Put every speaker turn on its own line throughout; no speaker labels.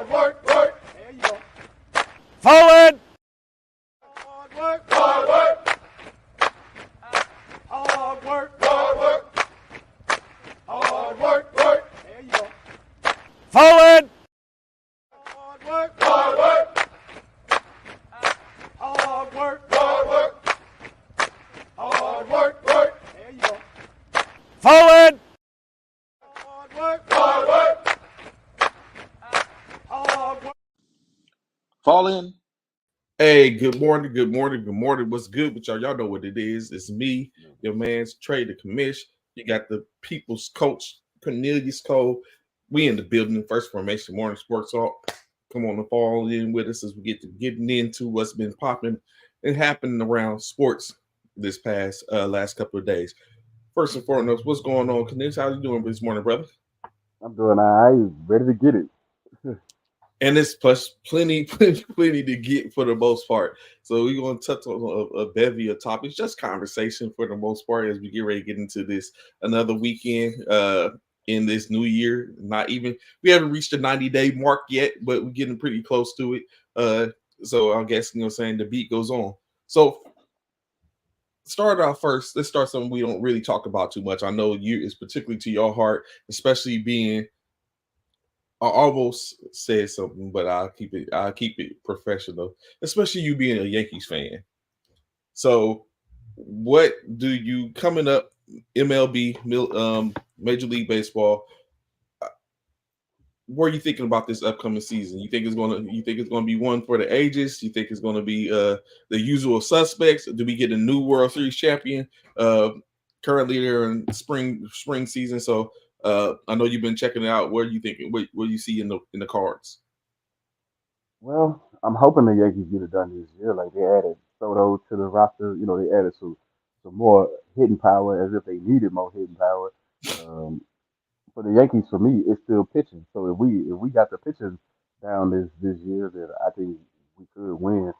Forward! Forward! Forward!
Fall in.
Hey, good morning, good morning, good morning. What's good with y'all? Y'all know what it is. It's me, your man's Trey the Commish. You got the people's coach, Cornelius Cole. We in the building, First Formation Morning Sports Talk. Come on and fall in with us as we get to getting into what's been popping and happening around sports this past last couple of days. First and foremost, what's going on, Cornelius? How you doing this morning, brother?
I'm doing all right, ready to get it.
And it's plus plenty to get for the most part. So we're going to touch on a bevy of topics, just conversation for the most part as we get ready to get into this another weekend in this new year. We haven't reached the 90-day mark yet, but we're getting pretty close to it. So I guess saying the beat goes on. So start off first. Let's start something we don't really talk about too much. I know it's particularly to your heart, especially being. I almost said something, but I'll keep it professional, especially you being a Yankees fan. So, what do you coming up MLB, Major League Baseball? What are you thinking about this upcoming season? You think it's gonna be one for the ages? You think it's gonna be the usual suspects? Do we get a new World Series champion? Currently, they're in spring season, so. I know you've been checking it out. What are you thinking? What do you see in the cards?
Well, I'm hoping the Yankees get it done this year. Like they added Soto to the roster. They added some more hitting power as if they needed more hitting power. Um, for the Yankees, for me, it's still pitching. So if we got the pitching down this year, then I think we could win.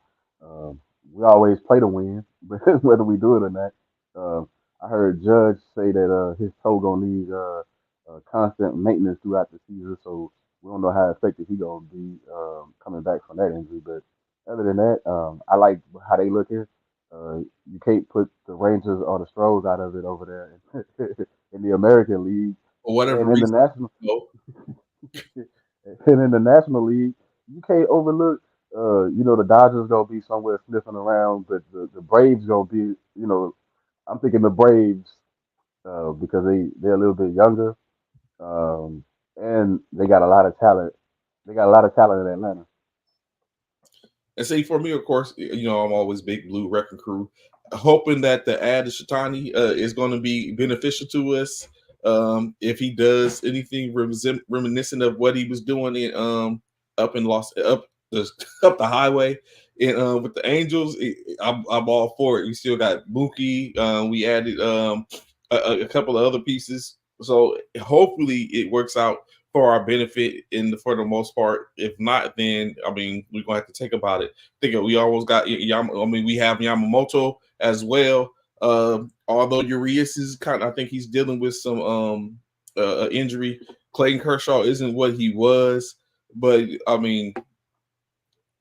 We always play to win, but whether we do it or not. I heard Judge say that his toe gonna need constant maintenance throughout the season, so we don't know how effective he gonna be coming back from that injury. But other than that, I like how they looking. You can't put the Rangers or the Stros out of it over there in the American League.
For whatever
And in the
reason,
national and in the National League, you can't overlook. The Dodgers gonna be somewhere sniffing around, but the Braves gonna be. I'm thinking the Braves because they're a little bit younger, um, and they got a lot of talent. They got a lot of talent in Atlanta.
and see for me, of course, I'm always big blue wrecking crew, hoping that the add of Shatani is going to be beneficial to us. If he does anything reminiscent of what he was doing in up in up the up the highway and with the Angels, I'm all for it. We still got Mookie. We added a couple of other pieces, so hopefully it works out for our benefit for the most part. If not, then I mean we're gonna have to think about it. We almost got we have Yamamoto as well. Although Urias is I think he's dealing with some injury. Clayton Kershaw isn't what he was, but I mean,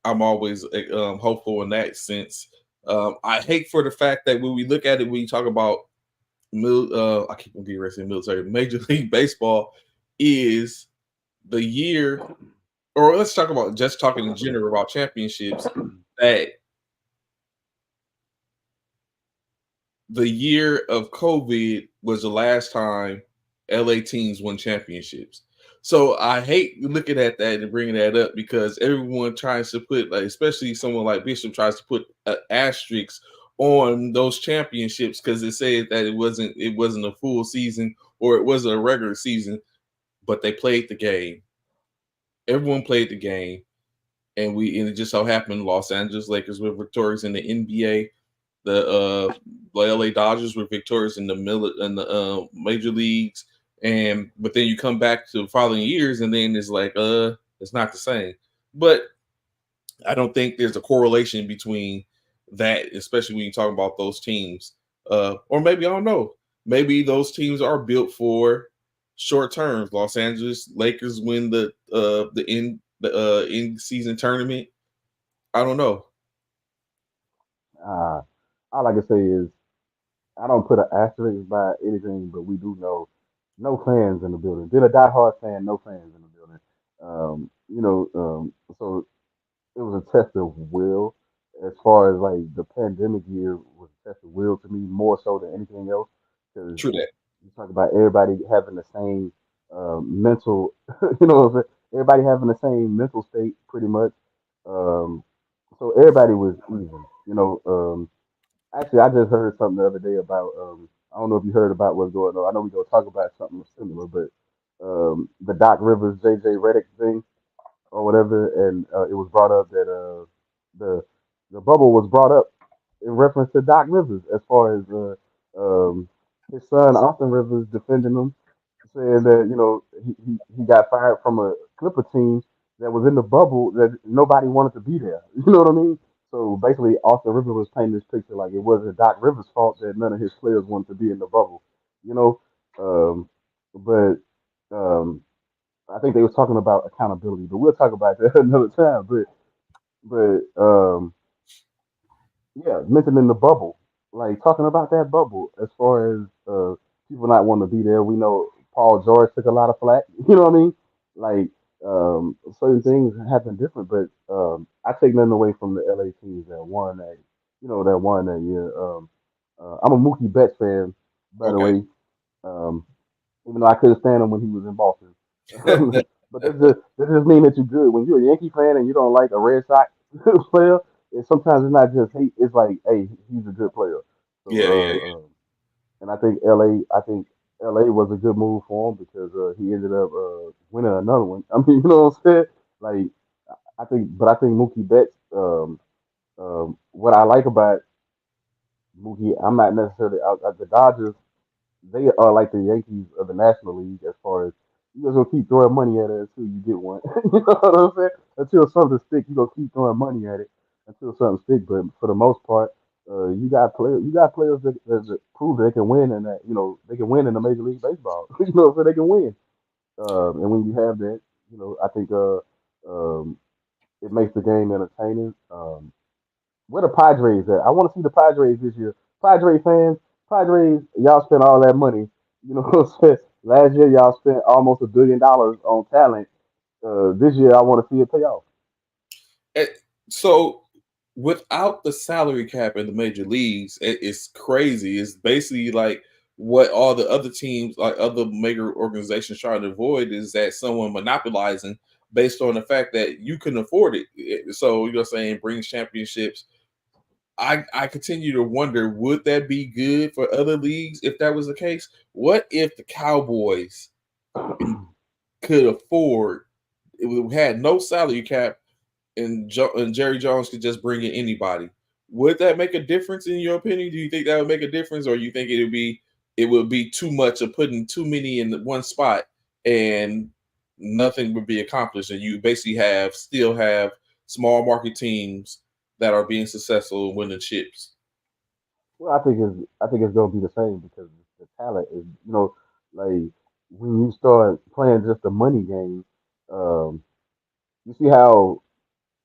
I'm always hopeful in that sense. I hate for the fact that when we look at it, when you talk about I keep on getting rest in military. Major League Baseball is the year, or let's talk about just talking in general about championships. That the year of COVID was the last time LA teams won championships. So I hate looking at that and bringing that up because everyone tries to put, like, especially someone like Bishop tries to put an asterisk on those championships because it said that it wasn't a full season or it wasn't a regular season, but they played the game. Everyone played the game, and it just so happened Los Angeles Lakers were victorious in the NBA. The LA Dodgers were victorious in the major leagues, but then you come back to the following years, and then it's like it's not the same. But I don't think there's a correlation between that, especially when you talk about those teams. Or maybe I don't know. Maybe those teams are built for short terms. Los Angeles Lakers win the the in-season tournament. I don't know.
Uh, all I can say is I don't put an asterisk by anything, but we do know no fans in the building. Been a diehard fan, no fans in the building. So it was a test of will. As far as like the pandemic year was a test of will to me more so than anything else. Because
True that.
you talk about everybody having the same mental, what I'm saying? Everybody having the same mental state pretty much. Um, so everybody was even. Actually, I just heard something the other day about. I don't know if you heard about what's going on. I know we're gonna talk about something similar, but the Doc Rivers, JJ Redick thing or whatever, and it was brought up that the the bubble was brought up in reference to Doc Rivers as far as his son Austin Rivers defending him, saying that he got fired from a Clipper team that was in the bubble that nobody wanted to be there. You know what I mean? So basically, Austin Rivers was painting this picture like it wasn't Doc Rivers' fault that none of his players wanted to be in the bubble. You know, um, but um, I think they was talking about accountability, but we'll talk about that another time. But yeah, mentioning the bubble, like talking about that bubble as far as people not wanting to be there. We know Paul George took a lot of flack. You know what I mean? Like certain things happen different, but I take nothing away from the LA teams that won that year. I'm a Mookie Betts fan, by the
Okay.
way. Um, even though I couldn't stand him when he was in Boston. But that just mean that you're good. When you're a Yankee fan and you don't like a Red Sox player, sometimes it's not just hate. It's like, hey, he's a good player. So,
Yeah, yeah,
and I think LA was a good move for him because he ended up winning another one. I mean, you know what I'm saying? Like, but I think Mookie Betts. What I like about Mookie, I'm not necessarily the Dodgers. They are like the Yankees of the National League as far as you just gonna keep throwing money at it until you get one. You know what I'm saying? Until something sticks, you gonna keep throwing money at it until something sticks. But for the most part, you got players that prove they can win and that they can win in the Major League Baseball. So they can win. And when you have that, I think it makes the game entertaining. Where the Padres at? I want to see the Padres this year. Padres fans, Padres, y'all spent all that money. You know what I'm saying? Last year, y'all spent almost $1 billion on talent. This year, I want to see it pay off.
yeah. So without the salary cap in the major leagues, it's crazy. It's basically like what all the other teams, like other major organizations, trying to avoid is that someone monopolizing based on the fact that you can afford it. So you're saying brings championships. I continue to wonder, would that be good for other leagues if that was the case? What if the Cowboys could afford, it had no salary cap, and Jerry Jones could just bring in anybody? Would that make a difference in your opinion? Do you think that would make a difference, or you think it would be too much of putting too many in the one spot and nothing would be accomplished, and you basically still have small market teams that are being successful and winning chips?
Well, I think it's gonna be the same because the talent is like when you start playing just a money game. Um, you see how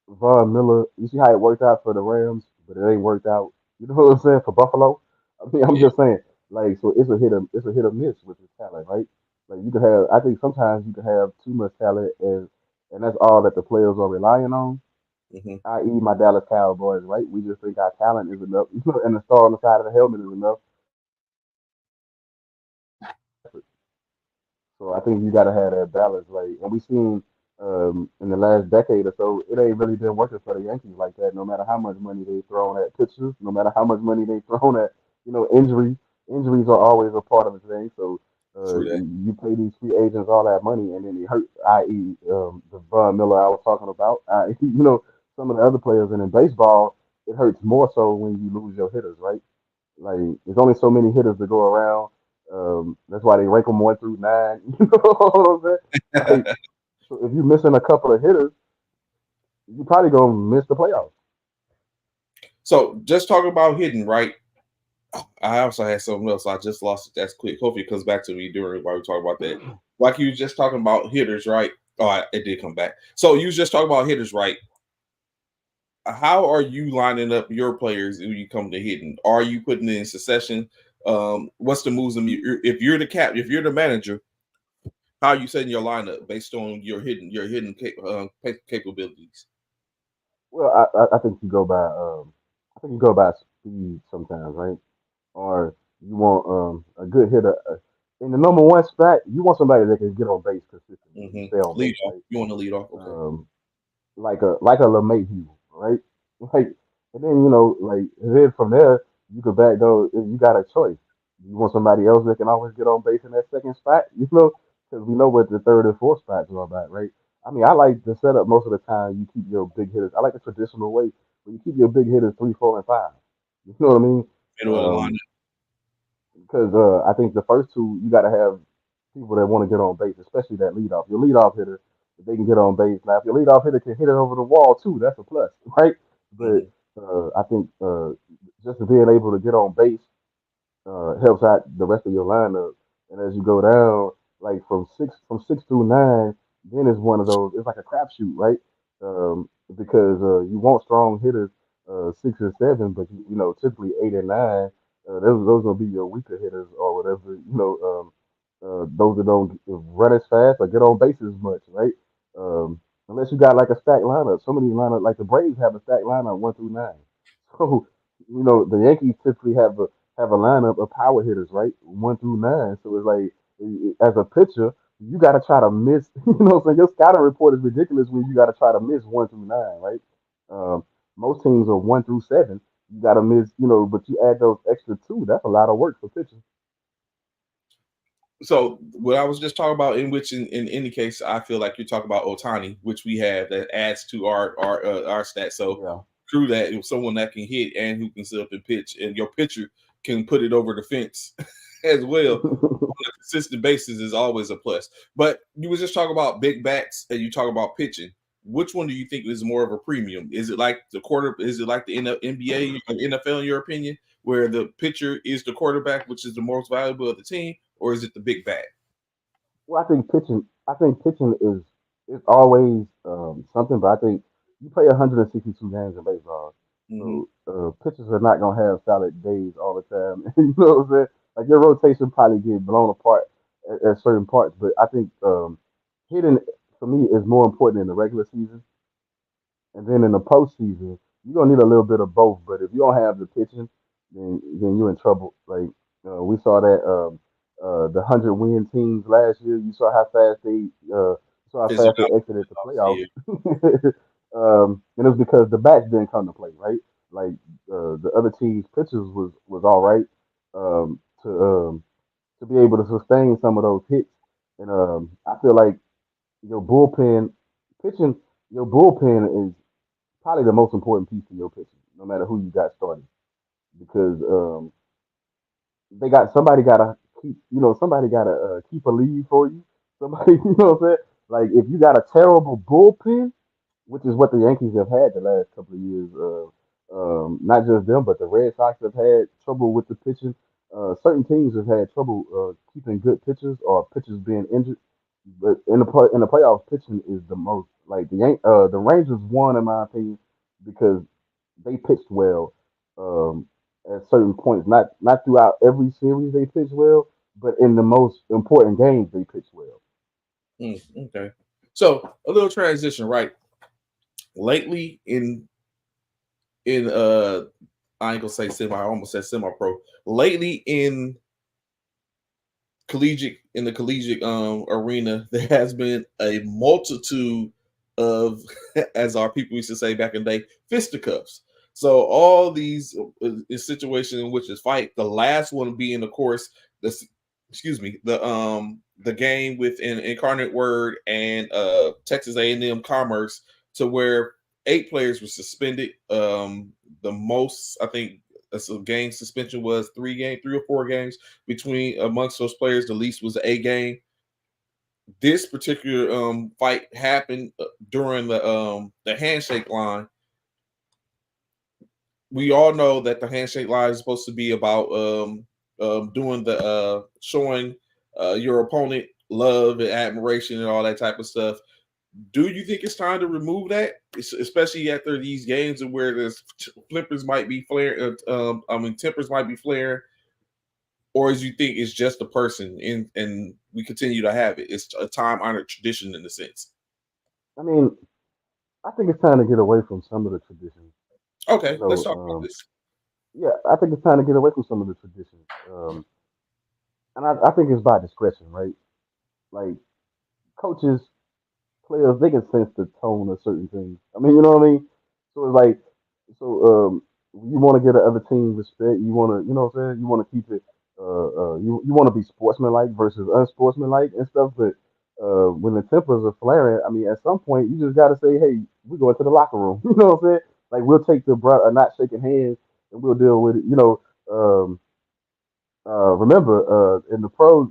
Von Miller. You see how it worked out for the Rams, but it ain't worked out. You know what I'm saying for Buffalo. I mean, I'm
Yeah.
just saying, like, so it's a hit or miss with his talent, right? Like you could have, I think sometimes you could have too much talent, and that's all that the players are relying on.
Mhm.
I.e., my Dallas Cowboys, right? We just think our talent is enough, and the star on the side of the helmet is enough. So I think you got to have that balance, like, and we seen in the last decade or so, it ain't really been working for the Yankees like that. No matter how much money they thrown at pitchers, no matter how much money they thrown at, injuries. Injuries are always a part of the thing. So
True that.
you pay these free agents all that money, and then they hurt. I.e., the Von Miller I was talking about. Some of the other players, and in baseball, it hurts more so when you lose your hitters, right? Like, there's only so many hitters to go around. That's why they rank them 1 through 9. You know what I'm saying? Like, so if you're missing a couple of hitters, you probably gonna miss the playoffs.
So just talking about hitting, right? I also had something else. I just lost it. That's quick. Hopefully it comes back to me during while we talk about that. Like you were just talking about hitters, right? It did come back. So you was just talking about hitters, right? How are you lining up your players when you come to hitting? Are you putting it in succession? What's the moves? If you're the if you're the manager, how are you setting your lineup based on your hidden capabilities?
Well, I think you go by speed sometimes, right? Or you want a good hitter in the number one spot. You want somebody that can get on base consistently and stay on
Lead
base,
off.
right?
You want to lead off? Okay.
Um, like a LeMahieu, right? Like, and then like then from there you could back go. You got a choice. You want somebody else that can always get on base in that second spot, because we know what the third and fourth spots are about, right? I mean, I like the setup most of the time. You keep your big hitters. I like the traditional way where you keep your big hitters 3, 4, and 5. You know what I mean?
Middle of the line.
Because I think the first two you got to have people that want to get on base, especially that leadoff. Your leadoff hitter, if they can get on base. Now, if your leadoff hitter can hit it over the wall too, that's a plus, right? But
Mhm.
I think just being able to get on base helps out the rest of your lineup. And as you go down, like from six through nine, then it's one of those. It's like a crapshoot, right? Because you want strong hitters, 6 and 7, but typically 8 and 9. Those gonna be your weaker hitters or whatever. Those that don't run as fast or get on base as much, right? Unless you got like a stacked lineup. Some of these lineup, like the Braves, have a stacked lineup 1 through 9. So the Yankees typically have a lineup of power hitters, right? 1 through 9. So it's like as a pitcher, you got to try to miss. So your scouting report is ridiculous when you got to try to miss 1 through 9, right? Um, Most teams are 1 through 7. You got to miss, but you add those extra two. That's a lot of work for pitching.
So what I was just talking about, in any case, I feel like you're talking about Otani, which we have that adds to our stats. So
Yeah.
through that, it was someone that can hit and who can sit up and pitch, and your pitcher can put it over the fence as well. On a consistent basis is always a plus. But you was just talking about big bats and you talk about pitching. Which one do you think is more of a premium? Is it like the quarter? Is it like the NBA or NFL in your opinion, where the pitcher is the quarterback, which is the most valuable of the team, or is it the big bat?
Well, I think pitching is always something, but I think you play 162 games in baseball,
Mm-hmm.
so pitchers are not gonna have solid days all the time. You know what I'm saying? Like your rotation probably get blown apart at certain parts, but I think hitting for me is more important in the regular season, and then in the postseason you're gonna need a little bit of both. But if you don't have the pitching, then you're in trouble. Like we saw that. The 100-win teams last year. You saw how fast
Physical
they exited the playoffs.
here.
And it was because the bats didn't come to play, right? Like the other teams' pitchers was all right um, to um, to be able to sustain some of those hits. And I feel like your bullpen pitching, your bullpen is probably the most important piece to your pitching, no matter who you got starting, because they got somebody got to keep a lead for you. Somebody, you know what I'm saying? Like if you got a terrible bullpen, which is what the Yankees have had the last couple of years. Not just them, but the Red Sox have had trouble with the pitching. Certain teams have had trouble keeping good pitchers or pitchers being injured. But in the playoffs, pitching is the most like the Rangers won in my opinion because they pitched well at certain points. Not throughout every series they pitched well, but in the most important games they pitched well.
Okay. So a little transition, right? Lately in I ain't gonna say semi, I almost said semi pro. Lately in the collegiate arena, there has been a multitude of, as our people used to say back in the day, fisticuffs. So all these situations in which is fight. The last one being, of course, the excuse me, the game with Incarnate Word and Texas A&M Commerce, to where 8 players were suspended. The most I think a game suspension was 3 or 4 games between amongst those players. The least was a game. This particular fight happened during the handshake line. We all know that the handshake line is supposed to be about doing the showing your opponent love and admiration and all that type of stuff. Do you think it's time to remove that, especially after these games and where there's flippers might be flaring? Tempers might be flaring, or as you think it's just a person, and we continue to have it? It's a time honored tradition in a sense.
I mean, I think it's time to get away from some of the traditions. You
Okay, let's
know,
talk about this.
yeah, I think it's time to get away from some of the traditions. And I think it's by discretion, right? Like coaches, players, they can sense the tone of certain things. I mean, you know what I mean? So it's like, so you want to get the other team respect. You want to, you know what I'm saying? You want to keep it. You want to be sportsmanlike versus unsportsmanlike and stuff. But when the tempers are flaring, I mean, at some point you just got to say, hey, we going to the locker room. You know what I'm saying? Like we'll take the not shaking hands and we'll deal with it. You know, remember in the pros,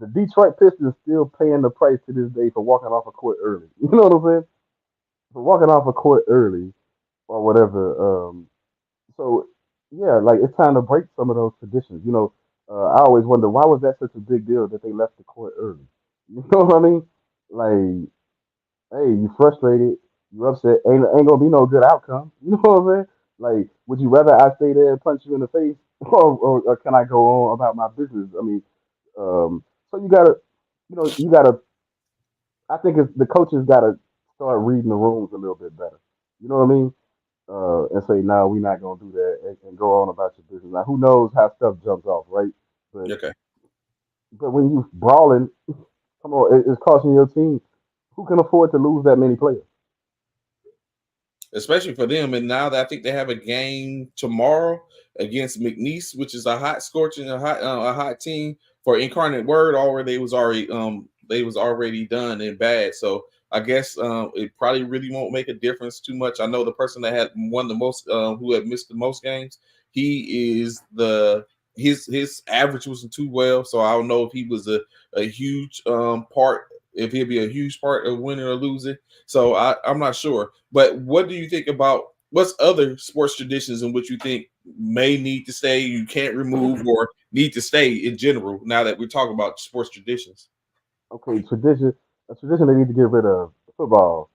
the Detroit Pistons still paying the price to this day for walking off a court early. You know what I'm saying? For walking off a court early or whatever. So yeah, like it's time to break some of those traditions. You know, I always wonder why was that such a big deal that they left the court early. You know what I mean? Like, hey, you frustrated, you upset, ain't gonna be no good outcome. You know what I'm saying? Like, would you rather I stay there and punch you in the face, or can I go on about my business? I mean, so you gotta, you gotta. I think it's the coaches gotta start reading the rooms a little bit better. You know what I mean? And say, no, we're not gonna do that, and go on about your business. Now, who knows how stuff jumps off, right? But
Okay.
when you brawling, come on, it's costing your team. Who can afford to lose that many players?
Especially for them. And now that I think they have a game tomorrow against McNeese, which is a hot scorching, a hot team for Incarnate Word. Already they was already done and bad. So I guess it probably really won't make a difference too much. I know the person that had won the most, who had missed the most games, he is his average wasn't too well. So I don't know if he was a huge part. If he'll be a huge part of winning or losing. So I'm not sure. But what do you think about what's other sports traditions in which you think may need to stay, you can't remove, or need to stay in general now that we're talking about sports traditions?
Okay, a tradition they need to get rid of. Football.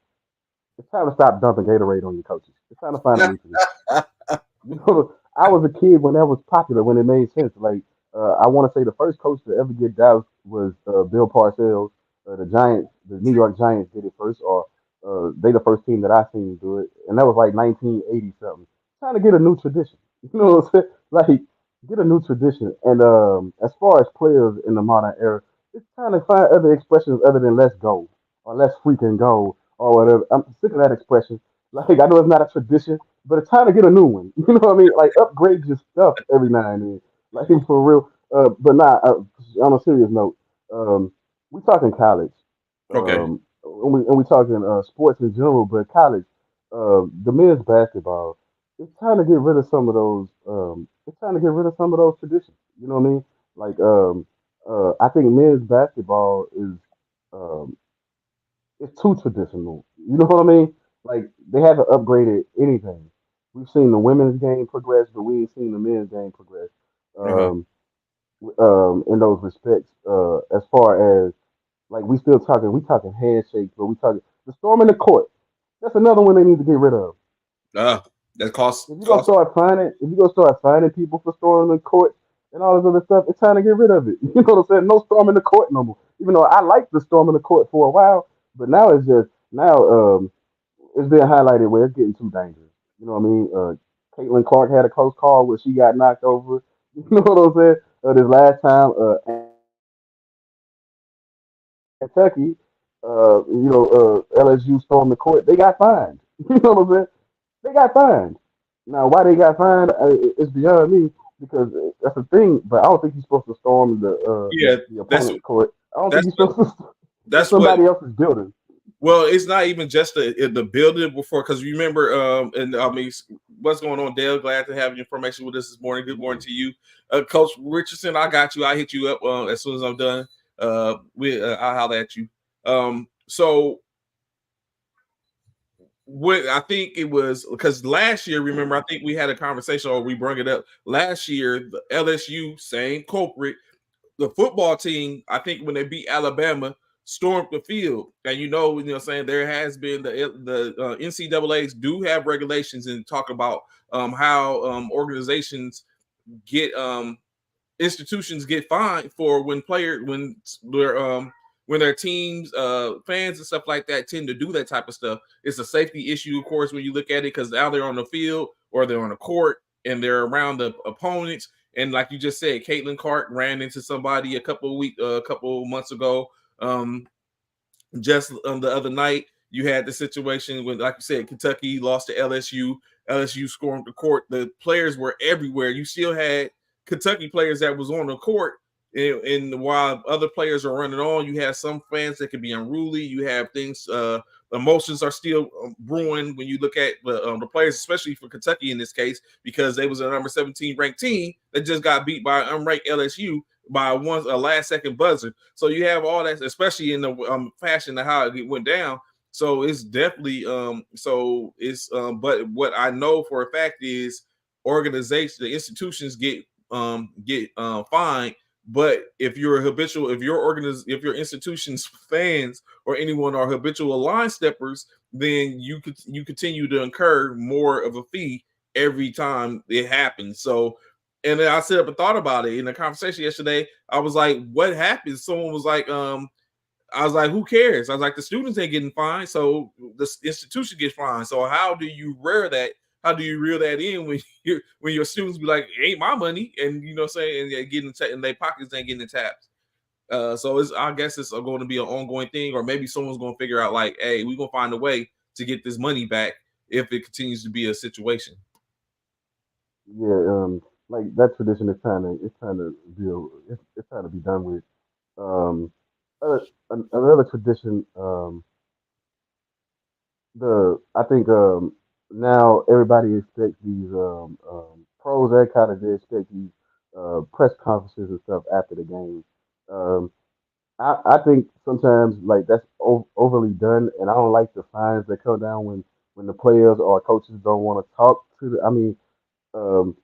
It's time to stop dumping Gatorade on your coaches. It's time to find a new tradition. You know, I was a kid when that was popular, when it made sense. Like, I want to say the first coach to ever get doused was Bill Parcells. The Giants, the New York Giants, did it first, or they the first team that I seen do it, and that was like 1980 something. Trying to get a new tradition. You know what I'm saying? Like, get a new tradition. And as far as players in the modern era, it's time to find other expressions other than "let's go" or "let's freaking go" or whatever. I'm sick of that expression. Like, I know it's not a tradition, but it's time to get a new one. You know what I mean? Like upgrade your stuff every now and then. Like for real. But not on a serious note. We talking college.
Okay.
And we talking sports in general, but college. The men's basketball. It's time to get rid of some of those. It's time to get rid of some of those traditions. You know what I mean? Like I think men's basketball is um, it's too traditional. You know what I mean? Like they haven't upgraded anything. We've seen the women's game progress, but we ain't seen the men's game progress.
Uh-huh.
Um, in those respects, as far as like we talking handshakes, but we talking the storm in the court. That's another one they need to get rid of.
Uh, that costs
If
cost.
you're gonna start finding people for storming the court and all this other stuff, it's time to get rid of it. You know what I'm saying? No storming the court no more. Even though I liked the storm in the court for a while, but now it's just now it's been highlighted where it's getting too dangerous. You know what I mean? Caitlin Clark had a close call where she got knocked over. You know what I'm saying? This last time, Kentucky, LSU stormed the court. They got fined. You know what I'm saying? They got fined. Now, why they got fined, it's beyond me because that's a thing. But I don't think you're supposed to storm
Yeah,
the
that's
opponent's court. I don't think
that's
you're
what
supposed to. It's
that's what
somebody else's building.
well, it's not even just the building before, because you remember, and I mean, what's going on, Dale? Glad to have your information with us this morning. Good morning to you, Coach Richardson. I got you. I hit you up as soon as I'm done. I'll holler at you. So what I think it was, because last year, remember, I think we had a conversation or we brought it up last year. The LSU, same culprit, the football team, I think when they beat Alabama, stormed the field. And saying there has been the NCAA's do have regulations and talk about how organizations get institutions get fined for when their teams fans and stuff like that tend to do that type of stuff. It's a safety issue, of course, when you look at it, because now they're on the field or they're on the court and they're around the opponents. And like you just said, Caitlin Clark ran into somebody a couple months ago. Just the other night, you had the situation when, like you said, Kentucky lost to LSU. LSU scored the court. The players were everywhere. You still had Kentucky players that was on the court, and while other players are running on, you have some fans that can be unruly. You have things, emotions are still brewing when you look at the players, especially for Kentucky in this case, because they was a number 17 ranked team that just got beat by unranked LSU by a last second buzzer. So you have all that, especially in the fashion of how it went down. So it's definitely but what I know for a fact is the institutions get fined. But if your institution's fans or anyone are habitual line steppers, then you continue to incur more of a fee every time it happens. So, and then I sit up and thought about it in the conversation yesterday. I was like, what happens? Someone was like, I was like, who cares? I was like, the students ain't getting fined, so the institution gets fined. So how do you reel that in when your students be like, it ain't my money, and saying, and getting in their pockets ain't getting the taps. So I guess it's going to be an ongoing thing, or maybe someone's going to figure out like, hey, we're going to find a way to get this money back if it continues to be a situation.
Yeah, like that tradition is trying to be done with. Um, Another tradition, I think now everybody expects these pros and kind they expect these press conferences and stuff after the game. Um, I think sometimes like that's overly done, and I don't like the fines that come down when the players or coaches don't want to talk to the. I mean, um,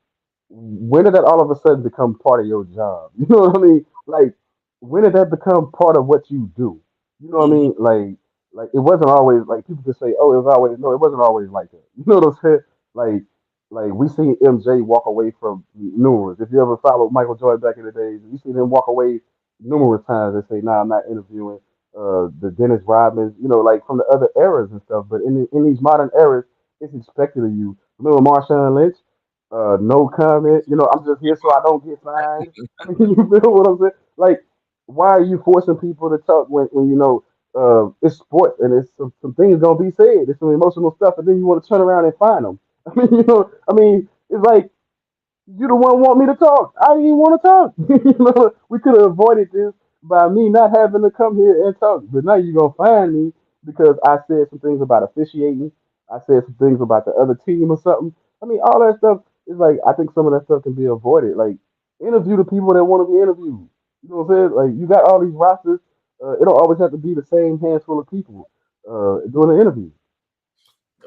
when did that all of a sudden become part of your job? You know what I mean? Like, when did that become part of what you do? You know what I
Mm-hmm.
mean? Like it wasn't always like people could say, "Oh, it was always." No, it wasn't always like that. You know what I'm saying? Like, like we seen MJ walk away from numerous. If you ever followed Michael Jordan back in the days, we seen him walk away numerous times and say, "Nah, I'm not interviewing." The Dennis Rodmans, like from the other eras and stuff. But in these modern eras, it's expected of you. Remember Marshawn Lynch? No comment. I'm just here so I don't get fined. I mean, you feel what I'm saying? Like, why are you forcing people to talk when it's sports and it's some things gonna be said. It's some emotional stuff, and then you want to turn around and find them. I mean, it's like you the one want me to talk. I didn't even want to talk. We could have avoided this by me not having to come here and talk. But now you're gonna find me because I said some things about officiating. I said some things about the other team or something. I mean, all that stuff is like I think some of that stuff can be avoided. Like interview the people that want to be interviewed. You know what I'm saying? Like you got all these rosters. It don't always have to be the same handful of people doing the interview.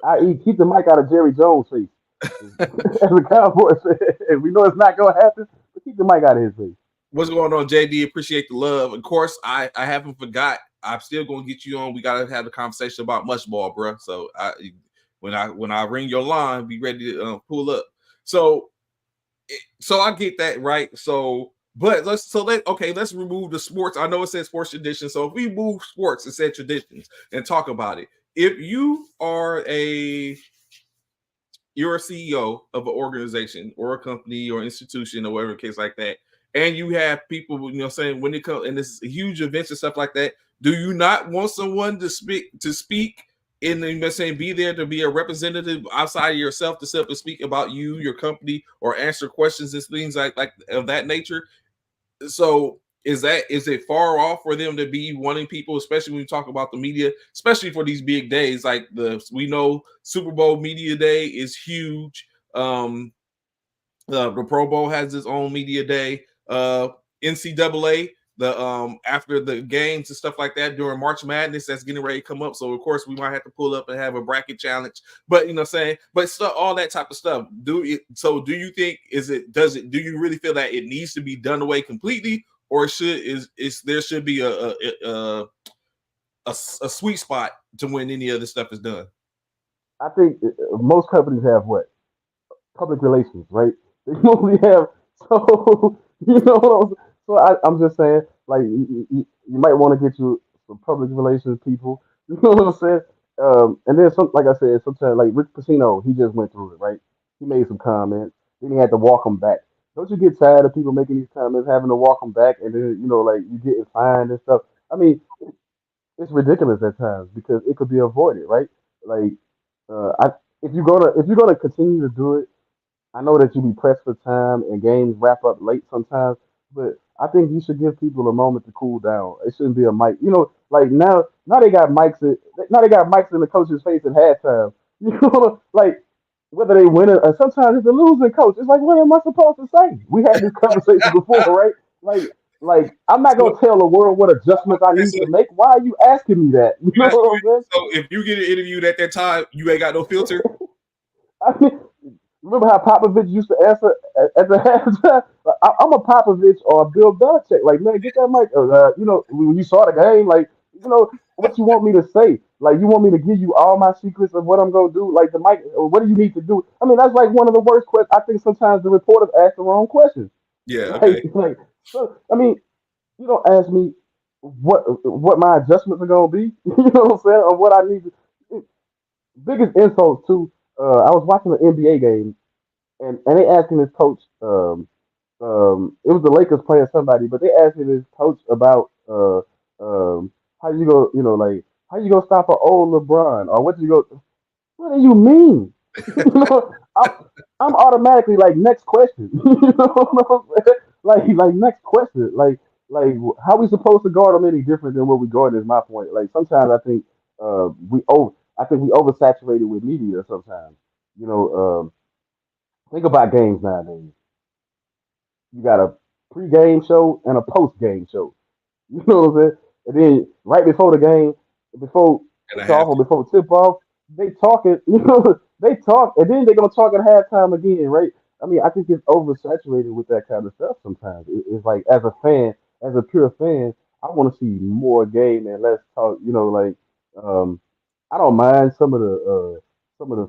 I.e., keep the mic out of Jerry Jones' face. As a Cowboy fan, we know it's not going to happen, but keep the mic out of his face.
What's going on, JD? Appreciate the love. Of course, I haven't forgot. I'm still going to get you on. We got to have a conversation about mush ball, bro. So when I ring your line, be ready to pull up. So I get that, right? So, but let's remove the sports. I know it says sports tradition. So if we move sports and said traditions and talk about it, if you are you're a CEO of an organization or a company or institution or whatever case like that, and you have people, saying when it comes and this huge events and stuff like that, do you not want someone to speak and then saying be there to be a representative outside of yourself to simply speak about you, your company, or answer questions and things like of that nature? So is it far off for them to be wanting people, especially when you talk about the media, especially for these big days like we know Super Bowl media day is huge. The Pro Bowl has its own media day. NCAA, the after the games and stuff like that during March Madness that's getting ready to come up. So of course we might have to pull up and have a bracket challenge. But but stuff, all that type of stuff. Do you think do you really feel that it needs to be done away completely, or there should be a sweet spot to when any of this stuff is done.
I think most companies have what public relations, right? They mostly have so you know. So I'm just saying, like you might want to get you some public relations people. You know what I'm saying? And then some, like I said, sometimes like Rick Pitino, he just went through it, right? He made some comments, then he had to walk them back. Don't you get tired of people making these comments, having to walk them back, and then like you getting fined and stuff? I mean, it's ridiculous at times because it could be avoided, right? Like, I if you're gonna continue to do it, I know that you be pressed for time and games wrap up late sometimes, but I think you should give people a moment to cool down. It shouldn't be a mic. Like now now they got mics in the coach's face at halftime. Like whether they win it or sometimes it's a losing coach. It's like, what am I supposed to say? We had this conversation before, right? Like I'm not
So,
gonna tell the world what adjustments I need
so,
to make. Why are you asking me that? You know what I'm saying?
so if you get interviewed at that time, you ain't got no filter.
I mean, remember how Popovich used to answer at the halftime? I'm a Popovich or a Bill Belichick. Like, man, get that mic. When you saw the game, like, what you want me to say? Like, you want me to give you all my secrets of what I'm gonna do? Like the mic, or what do you need to do? I mean, that's like one of the worst questions. I think sometimes the reporters ask the wrong questions.
Yeah.
Like,
Okay.
like, so I mean, you don't ask me what my adjustments are gonna be. You know what I'm saying? Or what I need to. Biggest insult too. I was watching an NBA game and they asking his coach. It was the Lakers playing somebody, but they asking his coach about how you go, like how you gonna stop an old LeBron or what you go. What do you mean? you know, I'm, I'm automatically like next question. You know what I'm saying? Like next question. Like how we supposed to guard them any different than what we guard is my point. Like sometimes I think I think we oversaturated with media sometimes. You know, think about games nowadays. You got a pre-game show and a post-game show. You know what I'm saying? And then right before the game, before
And I
kickoff
have
or
to.
before tip off, they talking. They talk, and then they're gonna talk at halftime again, right? I mean, I think it's oversaturated with that kind of stuff. Sometimes it's like, as a fan, as a pure fan, I want to see more game and less talk. Um, I don't mind some of the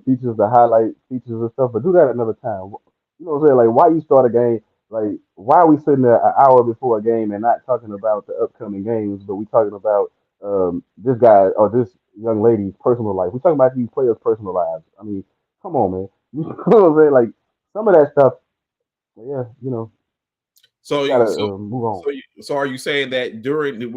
features, the highlight features and stuff, but do that another time. You know what I'm saying? Like, why you start a game? Like, why are we sitting there an hour before a game and not talking about the upcoming games, but we talking about this guy or this young lady's personal life? We talking about these players' personal lives. I mean, come on, man. You know what I'm saying? Like, some of that stuff, yeah,
So,
gotta move on.
so are you saying that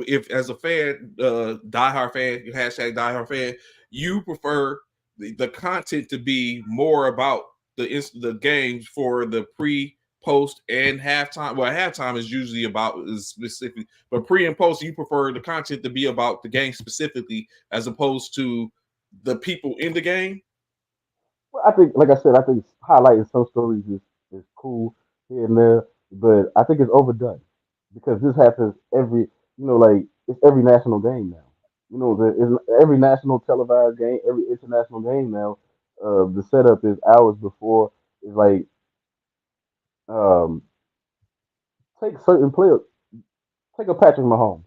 if as a fan, diehard fan, hashtag diehard fan, you prefer the content to be more about the games for the pre, post, and halftime? Well, halftime is usually about is specific, but pre and post, you prefer the content to be about the game specifically as opposed to the people in the game.
Well, I think, like I said, I think highlighting some stories is cool here and there, but I think it's overdone because this happens like it's every national game now. It's every national televised game, every international game now. The setup is hours before. It's like um, take certain players, take a Patrick Mahomes.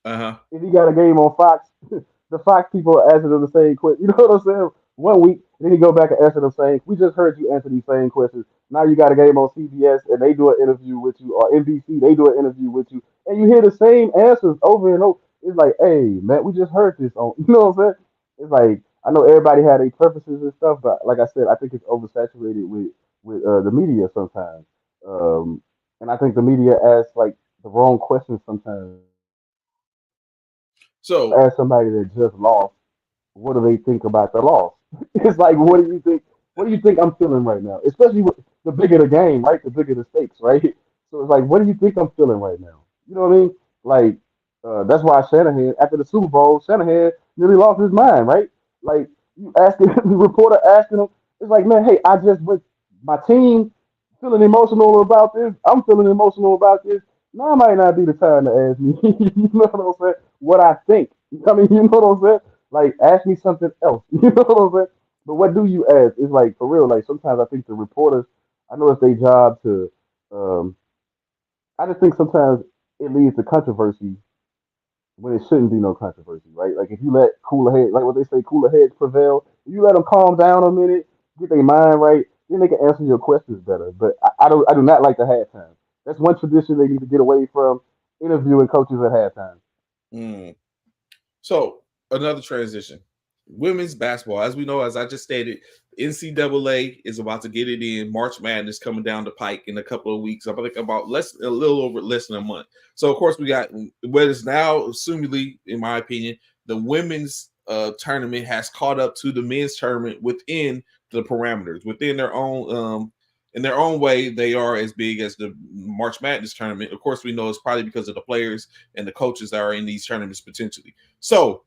Uh huh.
If he got a game on Fox, the Fox people are answering the same question. You know what I'm saying? One week, then you go back and answer the same. We just heard you answer these same questions. Now you got a game on CBS and they do an interview with you, or NBC, they do an interview with you, and you hear the same answers over and over. It's like, hey, man, we just heard this on. You know what I'm saying? It's like, I know everybody had their preferences and stuff, but like I said, I think it's oversaturated with the media sometimes. Um, and I think the media asks like the wrong questions sometimes. You
So
ask somebody that just lost, what do they think about the loss? It's like, what do you think? What do you think I'm feeling right now? Especially with the bigger the game, right? The bigger the stakes, right? So it's like, what do you think I'm feeling right now? You know what I mean? Like, that's why Shanahan, after the Super Bowl, Shanahan nearly lost his mind, right? Like, you asking the reporter asking him, it's like, man, hey, I just went, my team feeling emotional about this. I'm feeling emotional about this. Now might not be the time to ask me. You know what I'm saying? What I think. I mean, you know what I'm saying? Like, ask me something else. You know what I'm saying? But what do you ask? It's like, for real. Like, sometimes I think the reporters, I know it's their job to. Um, I just think sometimes it leads to controversy when it shouldn't be no controversy, right? Like if you let cooler heads, like what they say, cooler heads prevail. If you let them calm down a minute, get their mind right, then they can answer your questions better. But I do not like the halftime. That's one tradition they need to get away from. Interviewing coaches at halftime.
Mm. So another transition. Women's basketball, as we know, as I just stated, NCAA is about to get it in. March Madness coming down the pike in a couple of weeks. I think about a little over less than a month. So of course we got what is now, assumedly, in my opinion, the women's tournament has caught up to the men's tournament within the parameters, within their own. In their own way, they are as big as the March Madness tournament. Of course, we know it's probably because of the players and the coaches that are in these tournaments potentially. So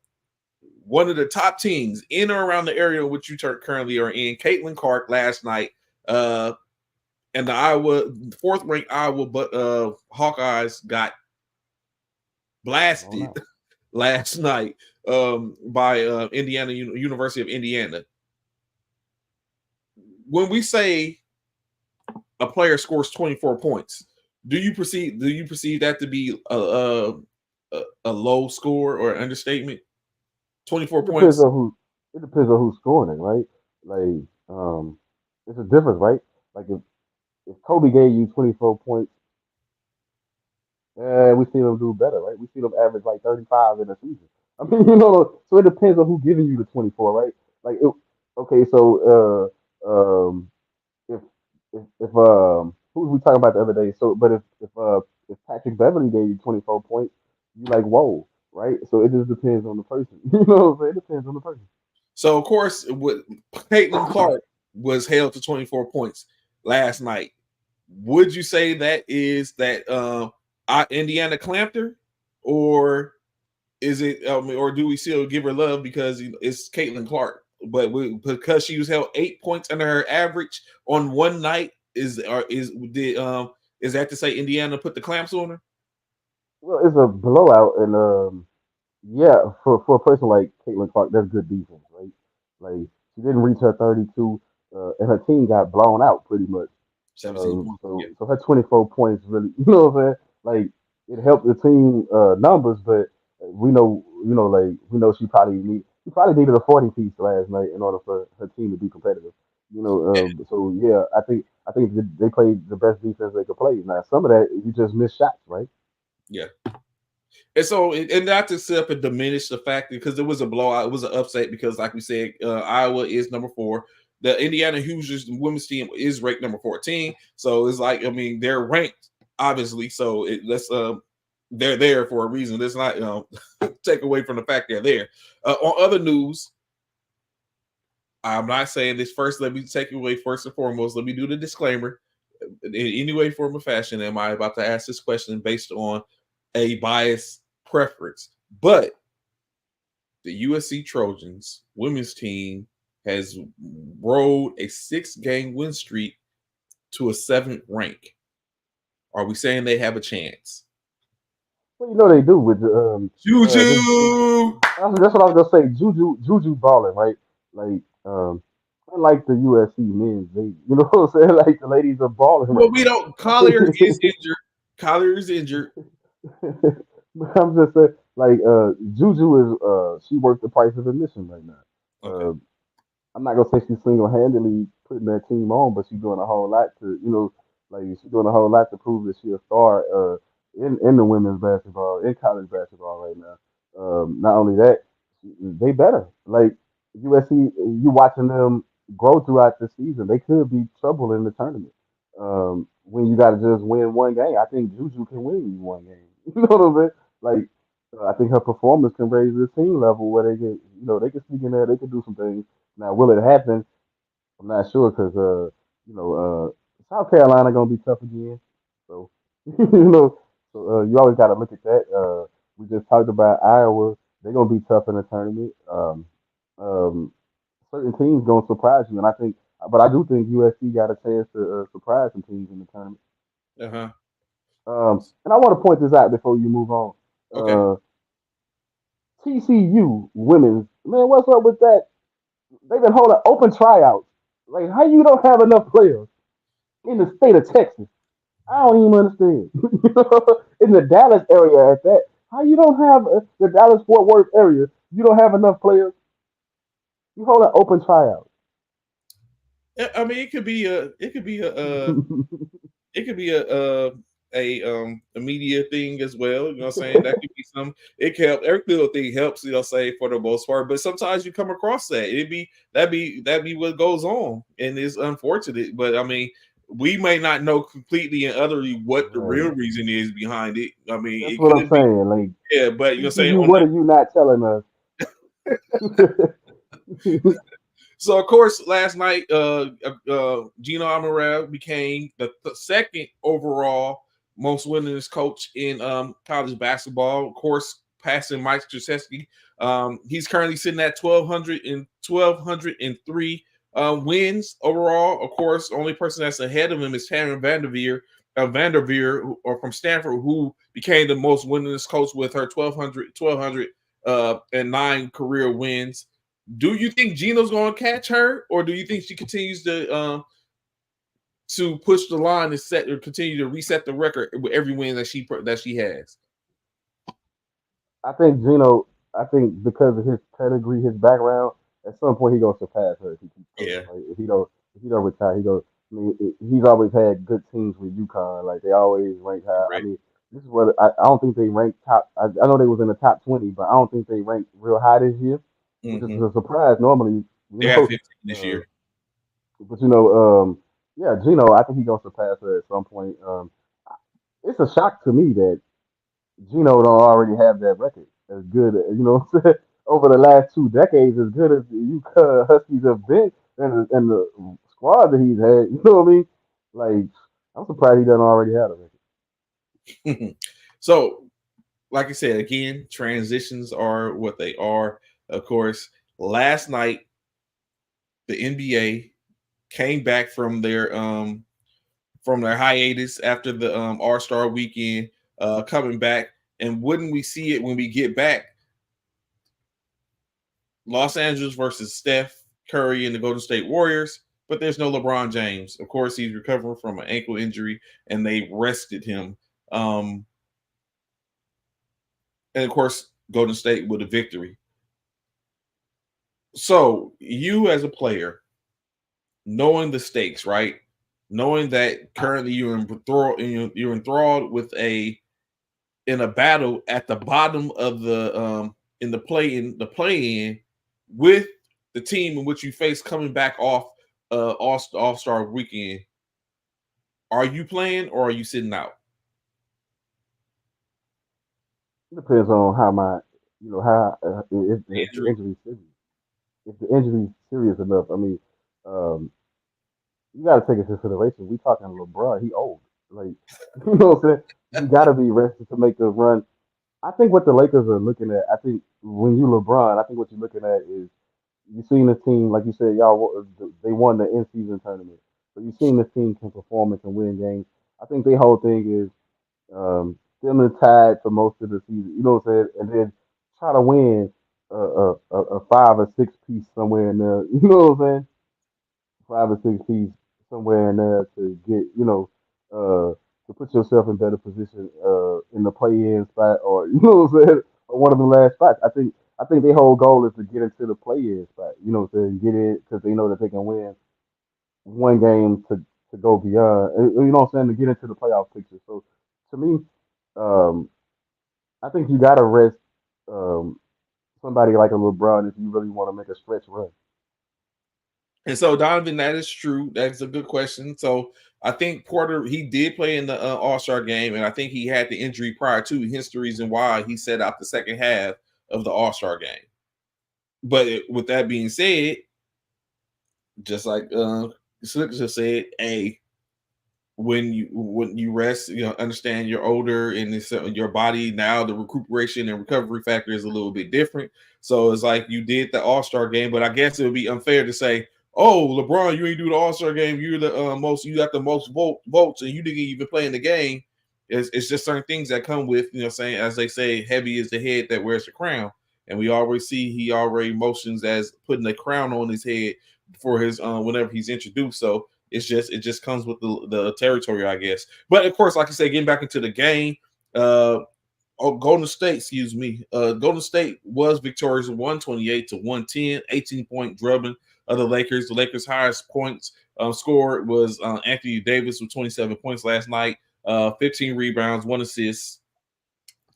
one of the top teams in or around the area in which you currently are in, Caitlin Clark last night, and the Iowa fourth ranked Iowa Hawkeyes got blasted last night by Indiana University of Indiana. When we say a player scores 24 points, do you perceive that to be a low score or an understatement? 24 points.
It depends on who's scoring it, right? Like, it's a difference, right? Like if Kobe gave you 24 points, we see them do better, right? We see them average like 35 in a season. I mean, so it depends on who's giving you the 24, right? Like, okay, so if who was we talking about the other day? So, but if Patrick Beverly gave you 24 points, you like whoa, right? So it just depends on the person. You know what I'm saying? It depends on the person.
So of course, Caitlin Clark was held to 24 points last night. Would you say that is that Indiana clamped her, or is it? Or do we still give her love because it's Caitlin Clark? But because she was held 8 points under her average on one night, is that to say Indiana put the clamps on her?
Well, it's a blowout, and yeah, for a person like Caitlin Clark, that's good defense, right? Like she didn't reach her 32, and her team got blown out pretty much.
17 points.
So her 24 points really, what I'm saying? Like it helped the team numbers, but we know she probably needed a 40 piece last night in order for her team to be competitive. So yeah, I think they played the best defense they could play. Now some of that you just missed shots, right?
Yeah. And so, and not to sit up and diminish the fact because it was a blowout, it was an upset because, like we said, Iowa is number 4. The Indiana Hoosiers women's team is ranked number 14. So it's like, I mean, they're ranked obviously. So they're there for a reason. Let's not take away from the fact they're there. On other news, I'm not saying this first. Let me take it away first and foremost. Let me do the disclaimer. In any way, form, or fashion, am I about to ask this question based on a biased preference? But the USC Trojans women's team has rolled a 6-game win streak to a 7th rank. Are we saying they have a chance?
Well, they do with
Juju.
That's what I was gonna say. Juju balling, right? Like, unlike the USC men's, you know what I'm saying? Like the ladies are balling.
Well, we don't. Collier is injured. Collier is injured.
I'm just saying, like, Juju is she worked the price of admission right now.
Okay.
I'm not gonna say she's single handedly putting that team on, but she's doing a whole lot to, like she's doing a whole lot to prove that she's a star in the women's basketball, in college basketball right now. Not only that, they better. Like USC, you watching them grow throughout the season. They could be trouble in the tournament. When you got to just win one game, I think Juju can win you one game. You know what I'm saying? Like, I think her performance can raise the team level where they can, they can sneak in there, they can do some things. Now, will it happen? I'm not sure because, South Carolina gonna be tough again. So, you always got to look at that. We just talked about Iowa; they're gonna be tough in the tournament. Um, Certain teams gonna surprise you, and but I do think USC got a chance to surprise some teams in the tournament.
Uh-huh.
And I want to point this out before you move on.
Okay.
TCU women's, man, what's up with that? They've been holding open tryouts. Like, how you don't have enough players in the state of Texas? I don't even understand. In the Dallas area at that, How you don't have the Dallas Fort Worth area? You don't have enough players. You hold an open tryout.
I mean, it could be a media thing as well. You know what I'm saying? That could be some. It can help. Every little thing helps. You know, say for the most part. But sometimes you come across that. That be what goes on, and it's unfortunate. But I mean, we may not know completely and utterly what the real
Right.
reason is behind it. I mean,
That's
it
what I'm
could be.
saying. Like,
Yeah, but you know,
teaching
saying
you
on
what are you not telling us?
so of course, last night, Gino Amaral became the second overall most winningest coach in college basketball. Of course, passing Mike Krzyzewski. He's currently sitting at 1,203 wins overall. Of course, the only person that's ahead of him is Tanner Vanderveer, or from Stanford, who became the most winningest coach with her 1,200 and 9 career wins. Do you think Gino's going to catch her, or do you think she continues to push the line and set or continue to reset the record with every win that she has?
I think Gino. I think because of his pedigree, his background, at some point he gonna surpass her if he keeps coaching.
Yeah,
Like if he don't retire, he goes. I mean, he's always had good teams with UConn. Like they always rank high. I
right.
mean, this is what I don't think they ranked top. I know they was in the top 20, but I don't think they ranked real high this year, which is
Mm-hmm.
a surprise. Normally,
They had 15 this
uh,
year.
but yeah, Gino. I think he gonna surpass her at some point. It's a shock to me that Gino don't already have that record as good. Over the last 2 decades, as good as the UConn Huskies have been, and the squad that he's had. You know what I mean? Like, I'm surprised he doesn't already have a record.
So, like I said, again, transitions are what they are. Of course, last night the NBA came back from their hiatus after the All-Star weekend, coming back. And wouldn't we see it when we get back? Los Angeles versus Steph Curry and the Golden State Warriors, but there's no LeBron James. Of course, he's recovering from an ankle injury, and they rested him. And of course, Golden State with a victory. So you as a player, knowing the stakes, right? Knowing that currently you're enthralled with in a battle at the bottom of the in the play in with the team in which you face coming back off All-Star weekend. Are you playing or are you sitting out?
It depends on how how if the
Injury.
injury serious. If the injury serious enough, I mean, um, you got to take into consideration. We talking LeBron, he old. Like, you know what I'm saying? You got to be rested to make the run. I think what the Lakers are looking at, I think when you LeBron, I think what you're looking at is you seen this team, like you said, they won the in season tournament. So you seen this team can perform and can win games. I think their whole thing is them and tied for most of the season. You know what I'm saying? And then try to win a 5 or 6 piece somewhere in there. You know what I'm saying? 5 or 6 piece somewhere in there to get to put yourself in better position in the play-in spot, or you know what I'm saying, or one of the last spots. I think their whole goal is to get into the play-in spot. You know what I'm saying? Get it because they know that they can win one game to go beyond. You know what I'm saying? To get into the playoff picture. So to me, um, I think you got to rest um, somebody like a LeBron if you really want to make a stretch run.
And so, Donovan, that is true. That's a good question. So, I think Porter, he did play in the All-Star game, and I think he had the injury prior to, hence the reason why he set out the second half of the All-Star game. But with that being said, just like Slick just said, hey, when you rest, understand you're older and your body now, the recuperation and recovery factor is a little bit different. So it's like you did the All-Star game, but I guess it would be unfair to say, oh, LeBron, you ain't do the All-Star game. You're the you got the most votes, and you didn't even play in the game. It's just certain things that come with, saying, as they say, heavy is the head that wears the crown. And we always see he already motions as putting a crown on his head for his whenever he's introduced. So it just comes with the territory, I guess. But of course, like I said, getting back into the game, Golden State, excuse me. Golden State was victorious 128 to 110, 18-point drubbing of the Lakers. The Lakers' highest points scored was Anthony Davis with 27 points last night, 15 rebounds, 1 assist,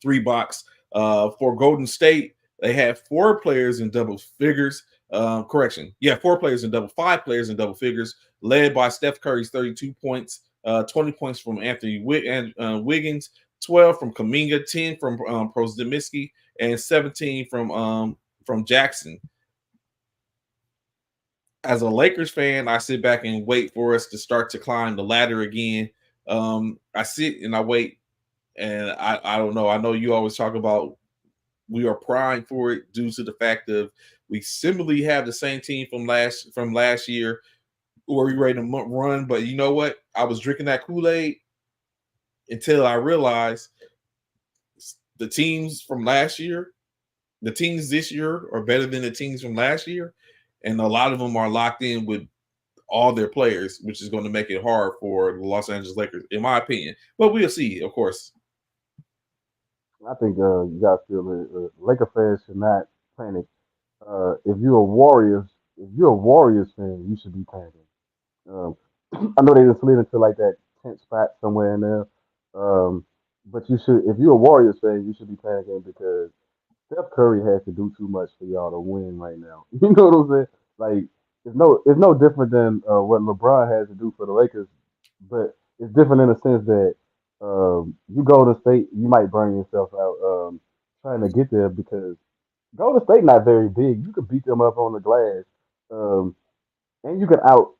3 blocks. For Golden State, they had 4 players in double figures. Correction. Yeah, 5 players in double figures, led by Steph Curry's 32 points, 20 points from Anthony Wiggins, 12 from Kuminga, 10 from Podziemski, and 17 from Jackson. As a Lakers fan, I sit back and wait for us to start to climb the ladder again. I sit and I wait, and I don't know. I know you always talk about we are primed for it due to the fact of we similarly have the same team from last year, or we ready to run. But you know what? I was drinking that Kool-Aid until I realized the teams from last year, the teams this year are better than the teams from last year, and a lot of them are locked in with all their players, which is going to make it hard for the Los Angeles Lakers, in my opinion. But we'll see, of course.
I think you got to feel Laker fans should not panic. If you're a Warriors fan, you should be panicking. Um, I know they just slid into like that 10th spot somewhere in there. But you should, if you're a Warriors fan, you should be panicking because Steph Curry has to do too much for y'all to win right now. You know what I'm saying? Like it's no different than what LeBron has to do for the Lakers, but it's different in the sense that you go to state, you might burn yourself out trying to get there because Golden State not very big. You could beat them up on the glass, um, and you can out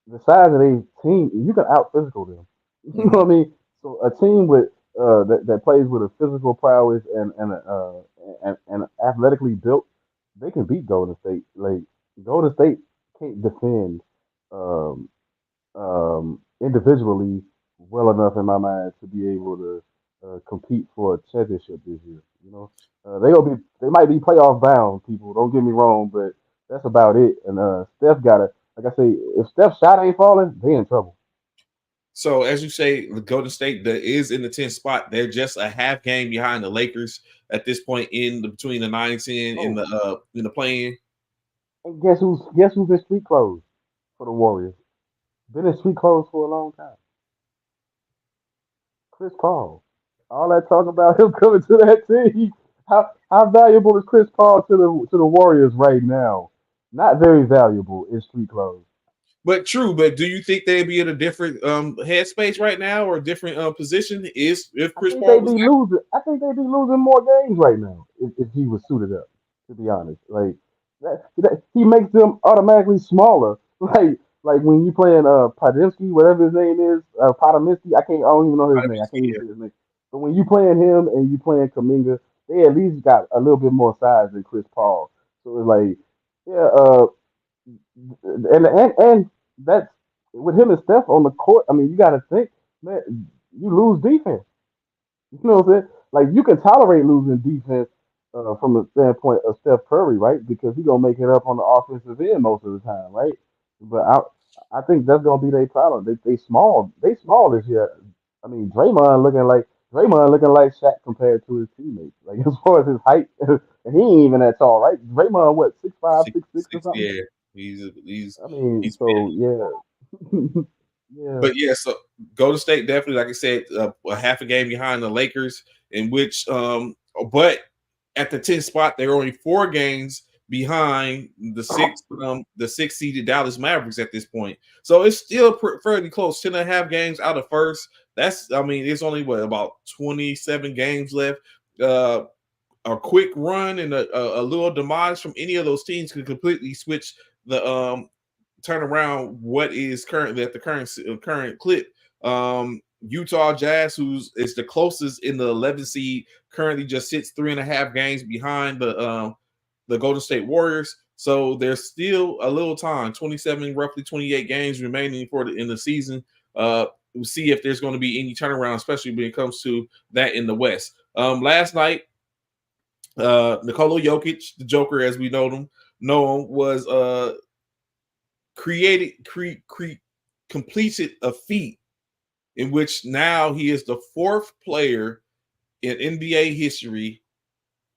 the size of their team. You can out physical them. You know what I mean? So a team with that plays with a physical prowess and athletically built, they can beat Golden State. Like Golden State can't defend individually well enough in my mind to be able to compete for a championship this year. You know, they might be playoff bound. People don't get me wrong, but that's about it. And Steph got to, like I say, if Steph's shot ain't falling, they in trouble.
So, as you say, the Golden State that is in the 10th spot. They're just a half game behind the Lakers at this point between the 9 and 10
Oh,
in the play-in.
and guess who's in street clothes for the Warriors? Been in street clothes for a long time. Chris Paul. All that talk about him coming to that team. How valuable is Chris Paul to the Warriors right now? Not very valuable in street clothes.
But true, but do you think they'd be in a different headspace right now or a different position? Is if
I
Chris
think they
Paul was
be losing. I think they be losing more games right now if he was suited up. To be honest, like he makes them automatically smaller. Like when you playing Podemski, whatever his name is, Podomski. I don't even know his name. I can't even
here?
say his name. But when you playing him and you playing Kaminga, they at least got a little bit more size than Chris Paul. So it's like, yeah, and that's with him and Steph on the court. I mean, you got to think, man, you lose defense. You know what I'm saying? Like you can tolerate losing defense from the standpoint of Steph Curry, right? Because he gonna make it up on the offensive end most of the time, right? But I think that's gonna be their problem. They small this year. I mean, Draymond looking like Shaq compared to his teammates. Like as far as his height, and he ain't even that tall, right? Draymond what 6'5",
Six,
6'6" or
six,
something.
yeah, he's
I mean,
he's big.
so yeah, yeah.
But yeah, so Golden State definitely, like I said, a half a game behind the Lakers, in which, but at the 10th spot, they're only 4 games behind the six seeded Dallas Mavericks at this point. So it's still fairly close. 10 and a half games out of first. I mean, it's only about 27 games left. A quick run and a little demise from any of those teams could completely switch the turn around what is currently at the current clip. Utah Jazz, who's is the closest in the 11th seed, currently just sits 3.5 games behind the Golden State Warriors. So there's still a little time, 27, roughly 28 games remaining in the season. We'll see if there's going to be any turnaround, especially when it comes to that in the West. Last night, Nikola Jokic, the Joker as we know him, was completed a feat in which now he is the 4th player in NBA history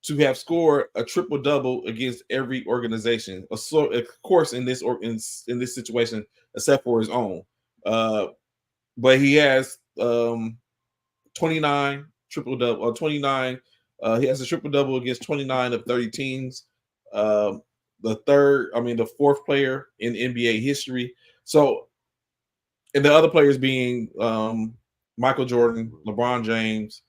to have scored a triple double against every organization. So, of course, in this situation, except for his own, but he has 29 triple double or 29. He has a triple double against 29 of 30 teams. The fourth player in NBA history. So, and the other players being Michael Jordan, LeBron James,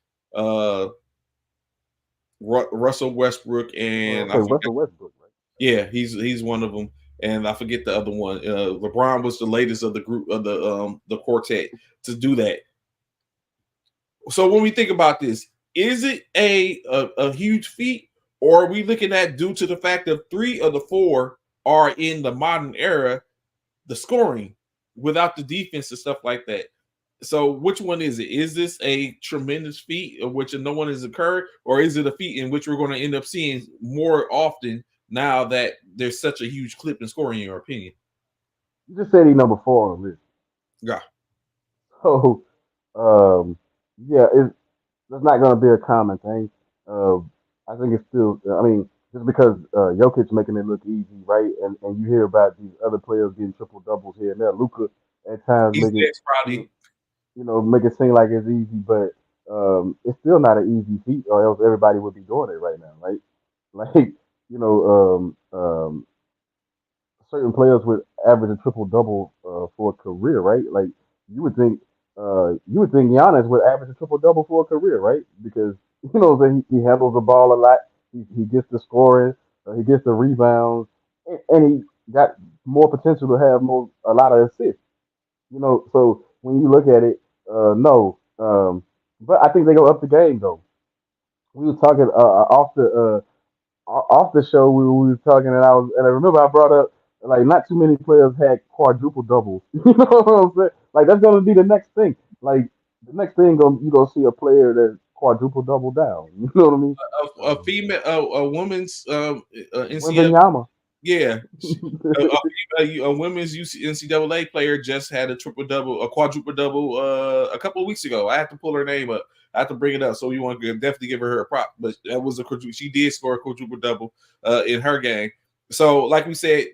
Russell Westbrook, and
Russell Westbrook, right?
Yeah, he's one of them, and I forget the other one. LeBron was the latest of the group of the quartet to do that. So when we think about this, is it a huge feat, or are we looking at due to the fact that 3 of the 4 are in the modern era, the scoring without the defense and stuff like that? So which one is it? Is this a tremendous feat of which no one has occurred, or is it a feat in which we're going to end up seeing more often now that there's such a huge clip in scoring, in your opinion?
You just said he's number 4 on the list.
Yeah.
So, yeah, that's not going to be a common thing. I think it's still. I mean, just because Jokic making it look easy, right? And you hear about these other players getting triple doubles here and there. Luka at times
He's next, probably.
make it seem like it's easy, but it's still not an easy feat, or else everybody would be doing it right now, right? Like certain players would average a triple double for a career, right? Like you would think Giannis would average a triple double for a career, right? Because he handles the ball a lot. He gets the scoring, he gets the rebounds, and he got more potential to have a lot of assists. So when you look at it, no. But I think they go up the game though. We were talking off the show. We were talking, and I remember I brought up like not too many players had quadruple doubles. You know what I'm saying? Like that's gonna be the next thing. Like the next thing, you gonna see a player that quadruple double down. You know what I mean?
A female, a woman's NCAA.
Wembanyama.
Yeah, a women's NCAA player just had a quadruple double a couple of weeks ago. I have to pull her name up. I have to bring it up. So you want to definitely give her a prop. But that was she did score a quadruple double in her game. So, like we said,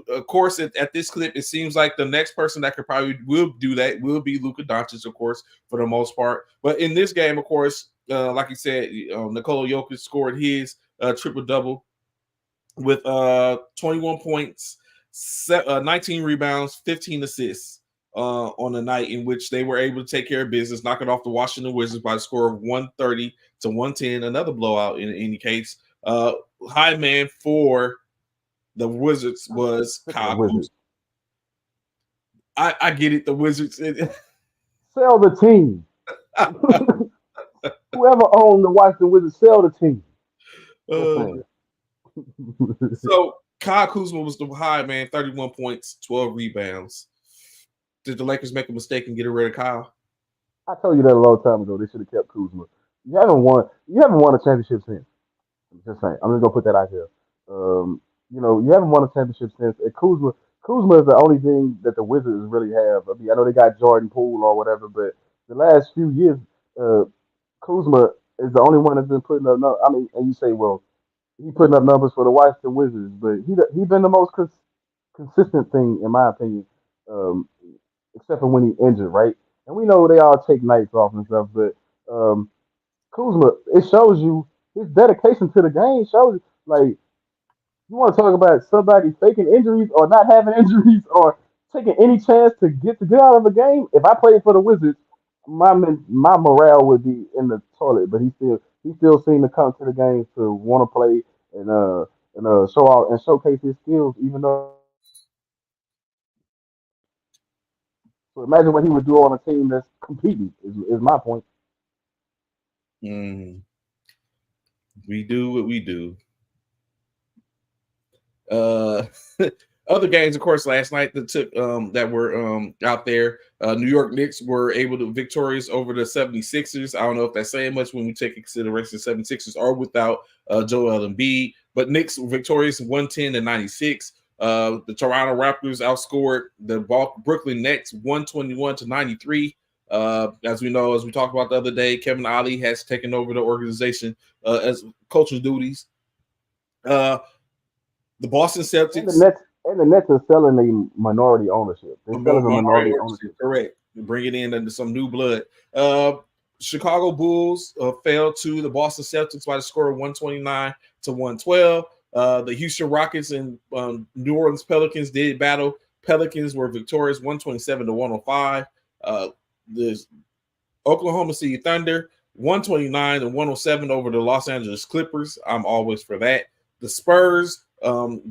of course, at this clip, it seems like the next person that could probably will do that will be Luka Doncic, of course, for the most part. But in this game, of course, like you said, Nikola Jokic scored his triple double with 21 points, 19 rebounds, 15 assists on the night in which they were able to take care of business, knocking off the Washington Wizards by the score of 130 to 110, another blowout in any case. High man for the Wizards was Kyle Kuzma. I get it. The Wizards.
Sell the team. Whoever owned the Washington Wizards, sell the team.
So Kyle Kuzma was the high man, 31 points, 12 rebounds. Did the Lakers make a mistake and get rid of Kyle?
I told you that a long time ago. They should have kept Kuzma. You haven't won a championship since. I'm just saying. I'm just gonna put that out here. You haven't won a championship since. And Kuzma is the only thing that the Wizards really have. I mean, I know they got Jordan Poole or whatever, but the last few years, Kuzma is the only one that's been putting up. I mean, and you say, well, he putting up numbers for the Washington Wizards, but he been the most consistent thing in my opinion, except for when he injured, right? And we know they all take nights off and stuff, but Kuzma, it shows you his dedication to the game. Shows you, like, you want to talk about somebody faking injuries or not having injuries or taking any chance to get out of the game. If I played for the Wizards, my morale would be in the toilet. But he still seemed to come to the games to want to play and show out and showcase his skills, even though. So imagine what he would do on a team that's competing. Is my point.
We do what we do. Other games, of course, last night that were out there. New York Knicks were able to victorious over the 76ers. I don't know if that's saying much when we take into consideration the 76ers are without Joel Embiid, but Knicks were victorious 110-96. The Toronto Raptors outscored the Brooklyn Nets 121-93. As we know, as we talked about the other day, Kevin Ollie has taken over the organization as coaching duties. The Boston Celtics
And the Nets are selling a minority ownership. They're selling a minority ownership.
correct. Bring it in under some new blood. Chicago Bulls fell to the Boston Celtics by the score of 129 to 112. The Houston Rockets and New Orleans Pelicans did battle. Pelicans were victorious 127 to 105. The Oklahoma City Thunder 129 to 107 over the Los Angeles Clippers. I'm always for that. The Spurs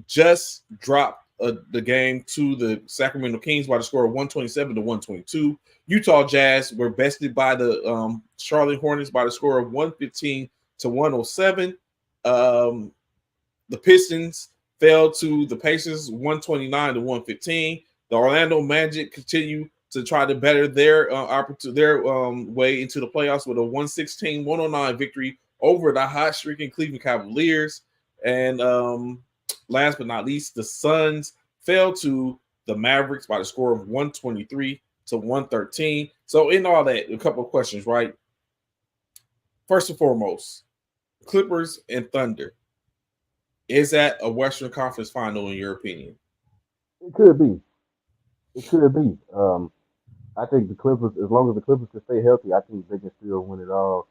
just dropped the game to the Sacramento Kings by the score of 127 to 122. Utah Jazz were bested by the Charlotte Hornets by the score of 115 to 107. The Pistons fell to the Pacers 129 to 115. The Orlando Magic continue to try to better their way into the playoffs with a 116-109 victory over the hot streaking Cleveland Cavaliers. And last but not least, the Suns fell to the Mavericks by the score of 123 to 113. So in all that, a couple of questions, right? First and foremost, Clippers and Thunder. Is that a Western Conference final in your opinion?
It could be. It could be. I think the Clippers, as long as the Clippers can stay healthy, I think they can still win it all.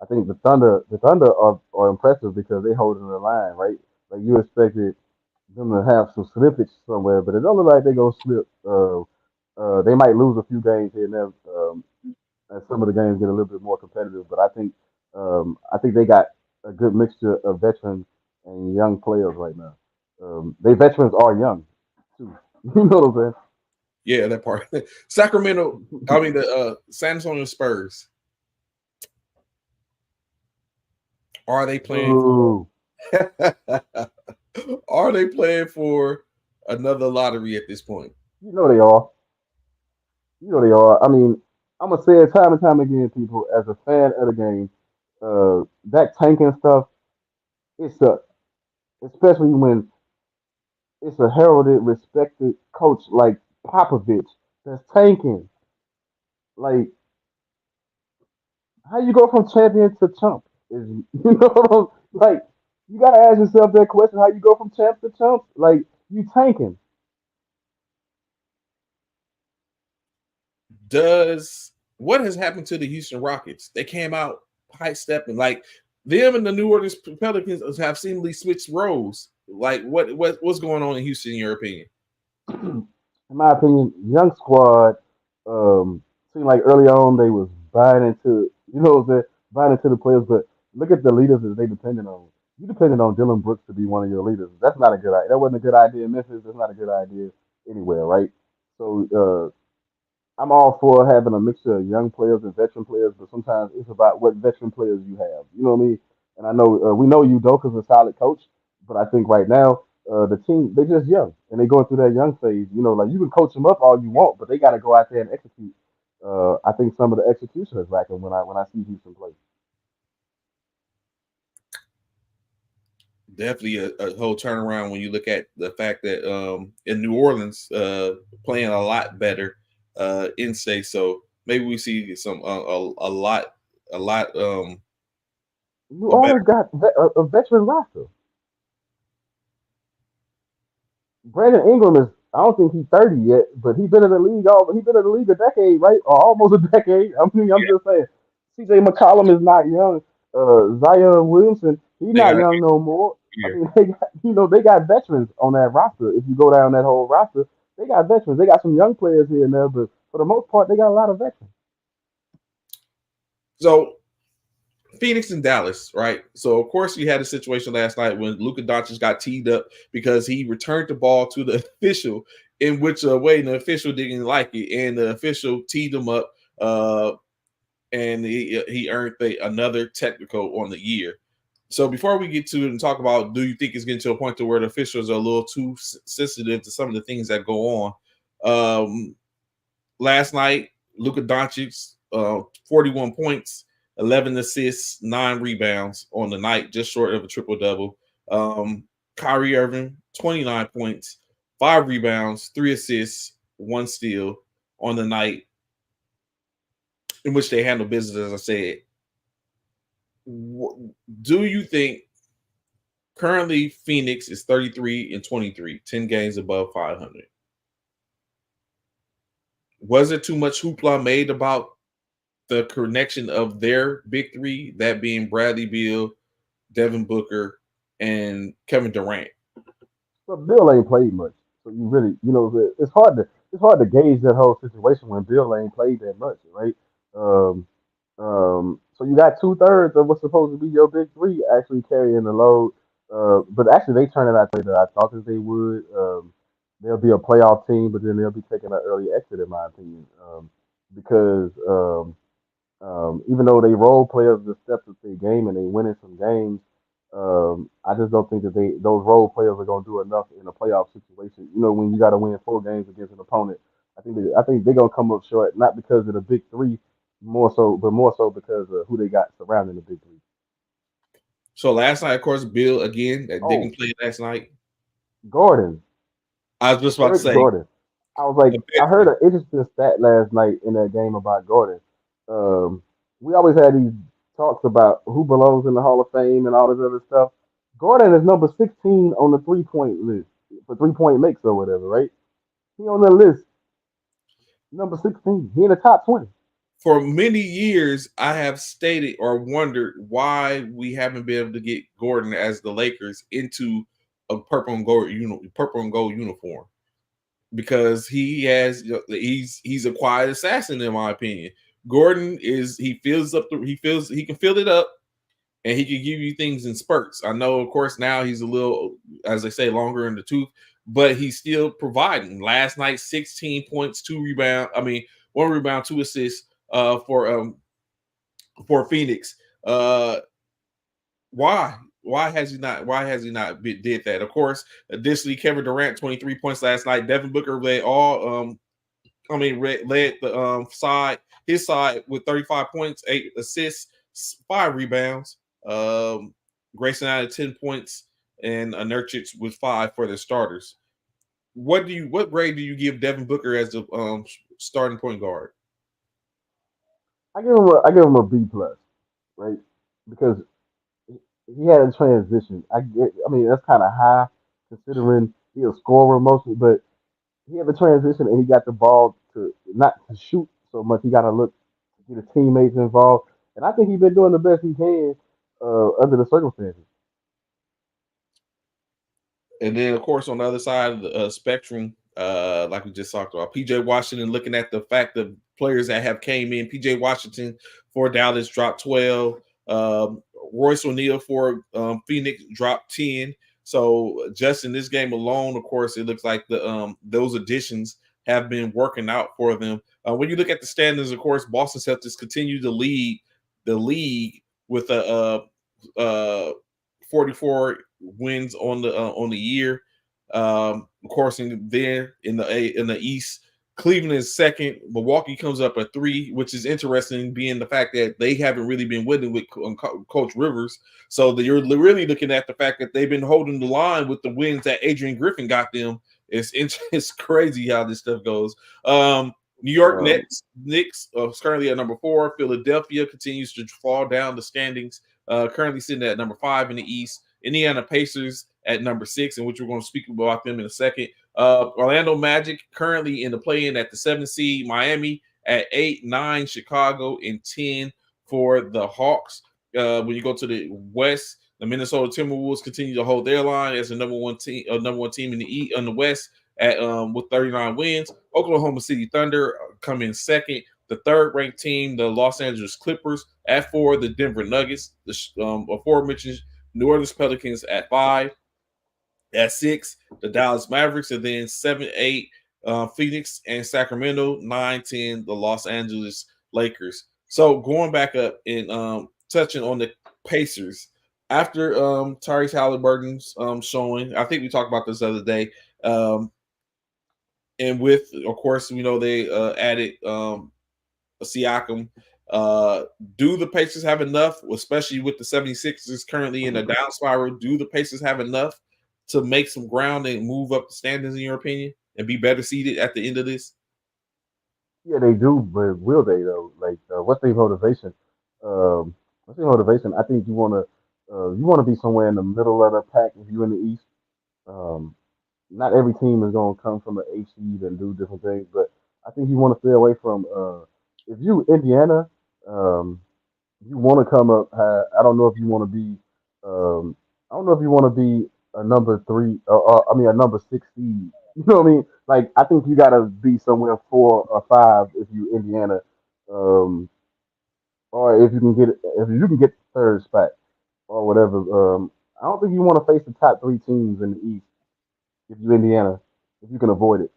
I think the Thunder are impressive because they hold in the line, right? Like you expected them to have some slippage somewhere, but it don't look like they're gonna slip. They might lose a few games here and there, as some of the games get a little bit more competitive. But I think they got a good mixture of veterans and young players right now. They veterans are young too. You know what I'm saying?
Yeah, that part. Sacramento, I mean the San Antonio Spurs. Are they playing
Ooh,
are they playing for another lottery at this point?
you know they are. You know they are. I mean, I'm gonna say it time and time again, people. As a fan of the game, that tanking stuff, it sucks. Especially when it's a heralded, respected coach like Popovich that's tanking. Like, how you go from champion to chump? Is you know like you gotta ask yourself that question. How you go from champ to chump? Like you tanking.
Does what has happened to the Houston Rockets? They came out high stepping like them and the New Orleans Pelicans have seemingly switched roles. Like what's going on in Houston in your opinion?
In my opinion, young squad seemed like early on they was buying into buying into the players, but look at the leaders that they depended on. You depended on Dylan Brooks to be one of your leaders. That's not a good idea. That wasn't a good idea in Memphis. That's not a good idea anywhere, right? So I'm all for having a mixture of young players and veteran players, but sometimes it's about what veteran players you have. You know what I mean? And I know we know Udoka's a solid coach, but I think right now the team they're just young and they're going through that young phase. You know, like you can coach them up all you want, but they got to go out there and execute. I think some of the execution is lacking when I see Houston play.
Definitely a whole turnaround when you look at the fact that in New Orleans playing a lot better in state. So maybe we see some a lot
New
a better.
Orleans got a veteran roster. Brandon Ingram is. I don't think he's 30 yet, but he's been in the league a decade, right? Or almost a decade. I mean, I'm just saying. C.J. McCollum is not young. Zion Williamson, he's
They
not
got a
young no more. I
year.
mean, they got veterans on that roster. If you go down that whole roster, they got veterans. They got some young players here and there, but for the most part, they got a lot of veterans.
So Phoenix and Dallas, right? So of course you had a situation last night when Luka Doncic got teed up because he returned the ball to the official in which way the official didn't like it, and the official teed him up, and he earned another technical on the year. So before we get to it and talk about, do you think it's getting to a point to where the officials are a little too sensitive to some of the things that go on? Last night, Luka Doncic, 41 points, 11 assists, 9 rebounds on the night, just short of a triple double. Kyrie Irving, 29 points, 5 rebounds, 3 assists, 1 steal on the night. in which they handle business, as I said. Do you think currently Phoenix is 33-23, 10 games above 500? Was it too much hoopla made about the connection of their big three, that being Bradley Beal, Devin Booker, and Kevin Durant?
But Bill ain't played much, so you really, it's hard to gauge that whole situation when Bill ain't played that much, right? Um, so you got 2/3 of what's supposed to be your big three actually carrying the load. But actually, they turn it out the way that I thought that they would. They'll be a playoff team, but then they'll be taking an early exit, in my opinion, because even though they role players that stepped up their game and they winning some games, I just don't think that those role players are going to do enough in a playoff situation. You know, when you got to win 4 games against an opponent, I think they're going to come up short, not because of the big three, more so because of who they got surrounding the big three.
So last night, of course, Bill again that
Oh,
didn't play last night.
Gordon,
I was just about to
Eric
say
Gordon. I was like,
a
I heard
veteran.
an interesting stat last night in that game about Gordon. Um, we always had these talks about who belongs in the Hall of Fame and all this other stuff. Gordon is number 16 on the 3-point list for 3-point makes or whatever, right? He on the list, number 16. He in the top 20.
For many years, I have stated or wondered why we haven't been able to get Gordon as the Lakers into a purple and gold uniform, because he's a quiet assassin in my opinion. Gordon he can fill it up, and he can give you things in spurts. I know, of course, now he's a little, as they say, longer in the tooth, but he's still providing. Last night, 16 points, 1 rebound, 2 assists for Phoenix. Uh, why? Did that? Of course, additionally, Kevin Durant 23 points last night. Devin Booker led led the his side with 35 points, 8 assists, 5 rebounds. Grayson out of 10 points, and Nurkic with 5 for the starters. What grade do you give Devin Booker as the starting point guard?
I give him a B plus, right? Because he had a transition. I mean that's kind of high considering he a scorer mostly, but he had the transition and he got the ball to not to shoot so much. He got to look to get his teammates involved, and I think he's been doing the best he can under the circumstances.
And then, of course, on the other side of the spectrum, like we just talked about, PJ Washington, looking at the fact of players that have came in. PJ Washington for Dallas dropped 12. Royce O'Neal for Phoenix dropped 10. So just in this game alone, of course, it looks like those additions have been working out for them. When you look at the standings, of course, Boston Celtics continue to lead the league with a 44 wins on the year. Of course, in the East, Cleveland is second. Milwaukee comes up at 3, which is interesting, being the fact that they haven't really been winning with Coach Rivers. So you're really looking at the fact that they've been holding the line with the wins that Adrian Griffin got them. It's crazy how this stuff goes. New York Knicks is currently at number 4. Philadelphia continues to fall down the standings, currently sitting at number 5 in the East. Indiana Pacers at number 6, in which we're going to speak about them in a second. Orlando Magic currently in the play-in at the 7th seed. Miami at 8, 9, Chicago, and 10 for the Hawks. When you go to the West, the Minnesota Timberwolves continue to hold their line as the number one team in the West at with 39 wins. Oklahoma City Thunder come in second. The third-ranked team, the Los Angeles Clippers, at 4. The Denver Nuggets, the aforementioned New Orleans Pelicans at 5. At 6, the Dallas Mavericks, and then 7, 8, Phoenix and Sacramento. 9, 10, the Los Angeles Lakers. So going back up and touching on the Pacers, after Tyrese Halliburton's showing, I think we talked about this the other day, and with, of course, we know they added Siakam. Do the Pacers have enough, especially with the 76ers currently in a down spiral? Do the Pacers have enough to make some ground and move up the standings, in your opinion, and be better seated at the end of this?
Yeah, they do, but will they though? Like, what's their motivation? What's their motivation? I think you wanna be somewhere in the middle of the pack if you're in the East. Um, Not every team is gonna come from an eight seed and do different things, but I think you want to stay away from. If you Indiana, um, you want to come up high. I don't know if you want to be. I don't know if you want to be a number three. I mean, a number six seed. You know what I mean? Like, I think you got to be somewhere 4 or 5 if you Indiana, um, or if you can get third spot or whatever. I don't think you want to face the top 3 teams in the East if you Indiana, if you can avoid it.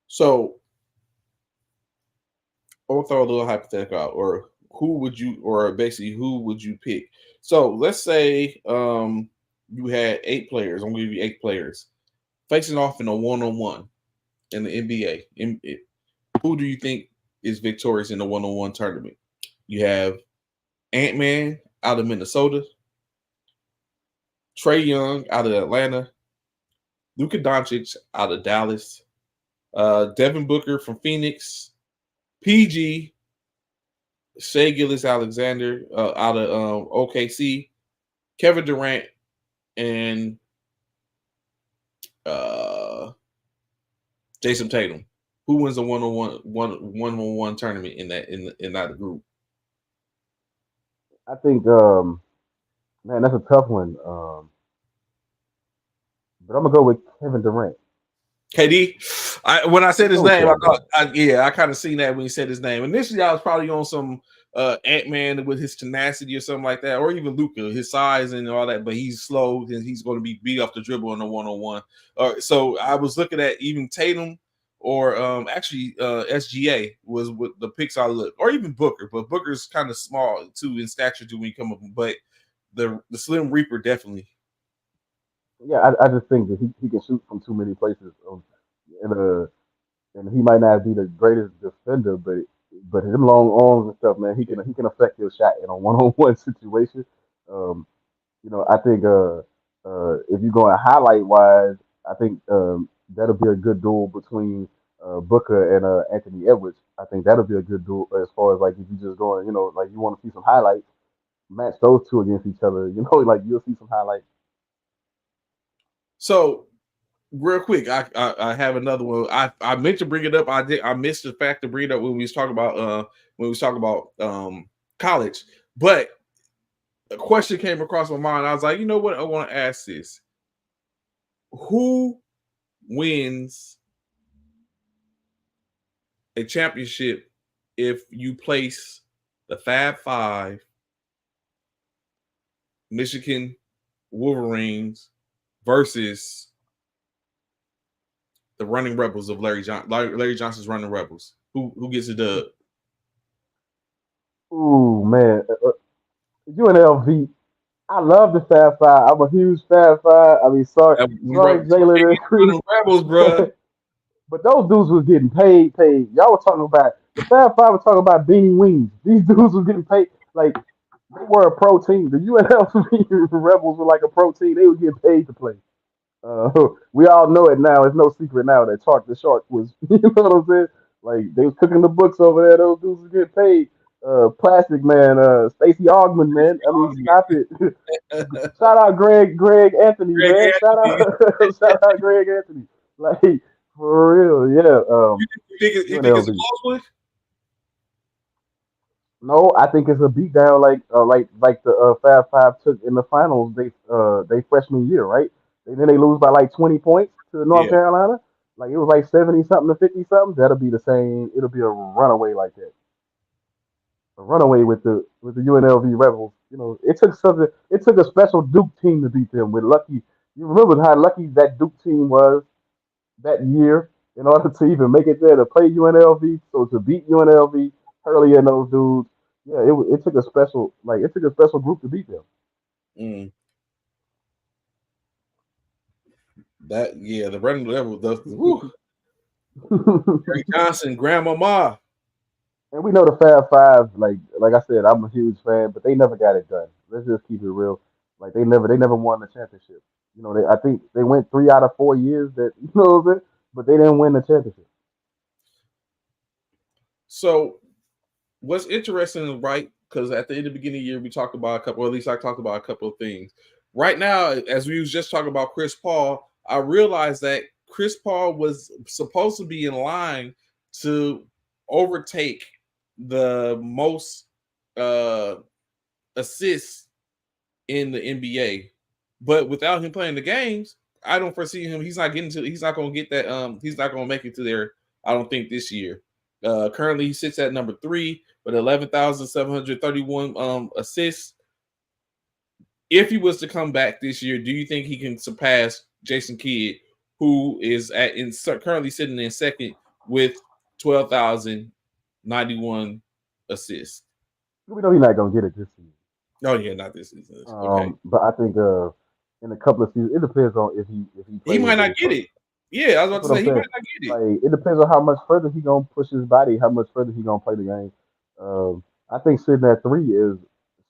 So I'll throw a little hypothetical out, or basically who would you pick? So let's say you had 8 players. I'm gonna give you 8 players facing off in a one-on-one in the NBA. Who do you think is victorious in the one-on-one tournament? You have Ant-Man out of Minnesota, Trey Young out of Atlanta, Luka Doncic out of Dallas, Devin Booker from Phoenix, PG, Shea Gillis Alexander out of OKC, Kevin Durant, and uh, Jason Tatum. Who wins the one-on-one tournament in that group?
I think, man, that's a tough one. But I'm gonna go with Kevin Durant.
KD. When I
I'm
said
gonna
his
go with
name, I
Kevin
thought,
Durant.
I kind of seen that when he said his name. Initially, I was probably on some Ant Man with his tenacity or something like that, or even Luca, his size and all that. But he's slow and he's going to be beat off the dribble in a one-on-one. So I was looking at even Tatum or actually SGA was what the picks I look, or even Booker. But Booker's kind of small too in stature too when you come up. But the Slim Reaper definitely.
Yeah, I just think that he can shoot from too many places. And and he might not be the greatest defender, but his long arms and stuff, man, he can affect your shot in a one-on-one situation. Um, I think if you're going highlight wise, I think that'll be a good duel between Booker and Anthony Edwards. I think that'll be a good duel as far as like if you just going, like you want to see some highlights, match those two against each other. Like you'll see some highlights.
So real quick, I have another one. I meant to bring it up. I missed the fact to bring it up when we was talking about college. But a question came across my mind. I was like, you know what? I want to ask this. Who wins a championship if you place the Fab Five, Michigan Wolverines versus the Running Rebels of Larry Johnson's Running Rebels? Who gets the dub?
Ooh man, UNLV. I love the Fab Five. I'm a huge Fab Five. I mean, sorry, Jalen.
Running Rebels, bro.
But those dudes was getting paid. Y'all were talking about the Fab Five was talking about beanie wings. These dudes was getting paid like they were a pro team. The UNLV Rebels were like a pro team. They were getting paid to play. We all know it now. It's no secret now that Chark the Shark was. You know what I'm saying? Like they was cooking the books over there. Those dudes was getting paid. Plastic Man, Stacey Augman, man. I mean, stop it. Shout out Greg Anthony,
Greg
man. Shout out,
Anthony.
shout out Greg Anthony. Like for real, yeah.
You think it's a
UNLV.
close one?
No, I think it's a beatdown like the Fab Five took in the finals. They freshman year, right? Then they lose by like 20 points to North
Yeah.
Carolina. Like it was like 70 something to 50 something. That'll be the same. It'll be a runaway like that. A runaway with the UNLV Rebels. It took a special Duke team to beat them with Lucky. You remember how lucky that Duke team was that year in order to even make it there to play UNLV. So to beat UNLV, Hurley and those dudes, yeah, it took a special group to beat them.
Mm, the running level, Trey Johnson, Grandmama.
And we know the Fab Five, like I said, I'm a huge fan, but they never got it done. Let's just keep it real. Like they never won the championship. I think they went 3 out of 4 years that what I'm saying? But they didn't win the championship.
So what's interesting, right? Because at the end of the beginning of the year, we talked about a couple, or at least I talked about a couple of things. Right now, as we was just talking about Chris Paul, I realized that Chris Paul was supposed to be in line to overtake the most assists in the NBA. But without him playing the games, I don't foresee him. He's not going to get that. He's not going to make it to there, I don't think, this year. Currently, he sits at number 3 with 11,731 assists. If he was to come back this year, do you think he can surpass Jason Kidd, who is currently sitting in second with 12,091 assists?
We know he's not gonna get it this season.
Oh yeah, not this season. Okay,
But I think in a couple of seasons, it depends on if he
he
plays.
might not get it. Yeah, I was about to say he might not get it.
Like, it depends on how much further he gonna push his body, how much further he gonna play the game. I think sitting at three is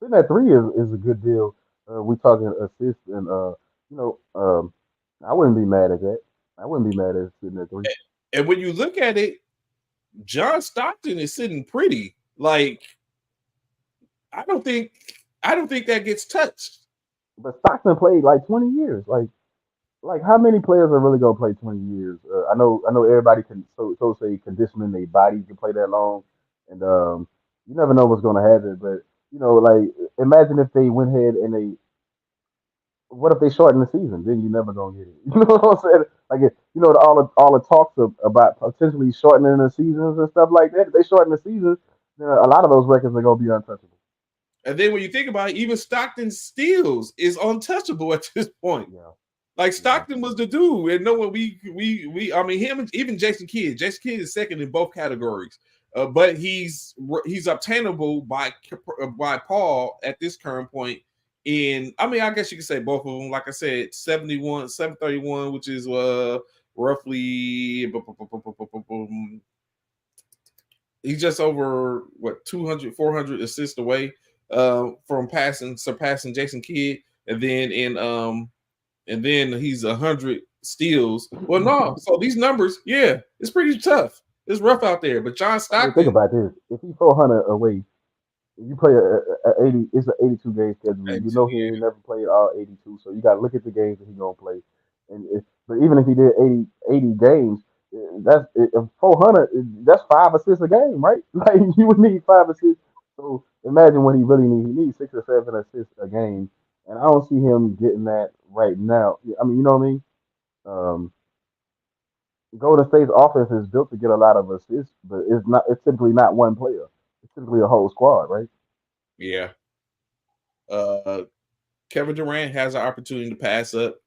a good deal. We talking assists and you know, I wouldn't be mad at that. I wouldn't be mad at sitting at 3.
And when you look at it, John Stockton is sitting pretty. Like, I don't think that gets touched.
But Stockton played like 20 years. Like how many players are really gonna play 20 years? I know everybody can so say conditioning their bodies to play that long, and you never know what's gonna happen. But like imagine if they went ahead and what if they shorten the season? Then you never gonna get it. You know what I'm saying? Like all the talks about potentially shortening the seasons and stuff like that. If they shorten the season, then a lot of those records are gonna be untouchable.
And then when you think about it, even Stockton steals is untouchable at this point.
Yeah.
Like Stockton was the dude, and no one I mean him, even Jason Kidd. Jason Kidd is second in both categories, but he's obtainable by Paul at this current point. I mean, I guess you could say both of them. Like I said, 731, which is roughly he's just over 200, 400 assists away from surpassing Jason Kidd, and then he's 100 steals. Well, no, so these numbers, yeah, it's pretty tough. It's rough out there. But John Stockton,
think about this: if he's 400 away, if you play a 80, it's an 82 game schedule. You know he ain't never played all 82, so you got to look at the games that he's gonna play. But even if he did 80 games, that's 400. That's 5 assists a game, right? Like you would need 5 assists. So imagine what he really needs. He needs 6 or 7 assists a game, and I don't see him getting that right now. I mean, you know what I mean? Golden State's offense is built to get a lot of assists, but it's not. It's typically not one player. It's typically a whole squad, right?
Yeah. Kevin Durant has an opportunity to pass up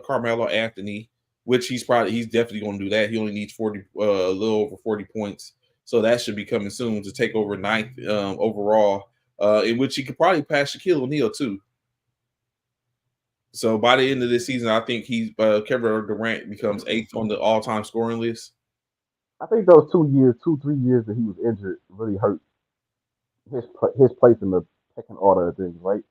Carmelo Anthony, which he's definitely going to do that. He only needs 40, a little over 40 points, so that should be coming soon to take over 9th overall. In which he could probably pass Shaquille O'Neal too. So by the end of this season, I think Kevin Durant becomes 8th on the all-time scoring list.
I think those 2-3 years that he was injured really hurt his place in the second order of things, right?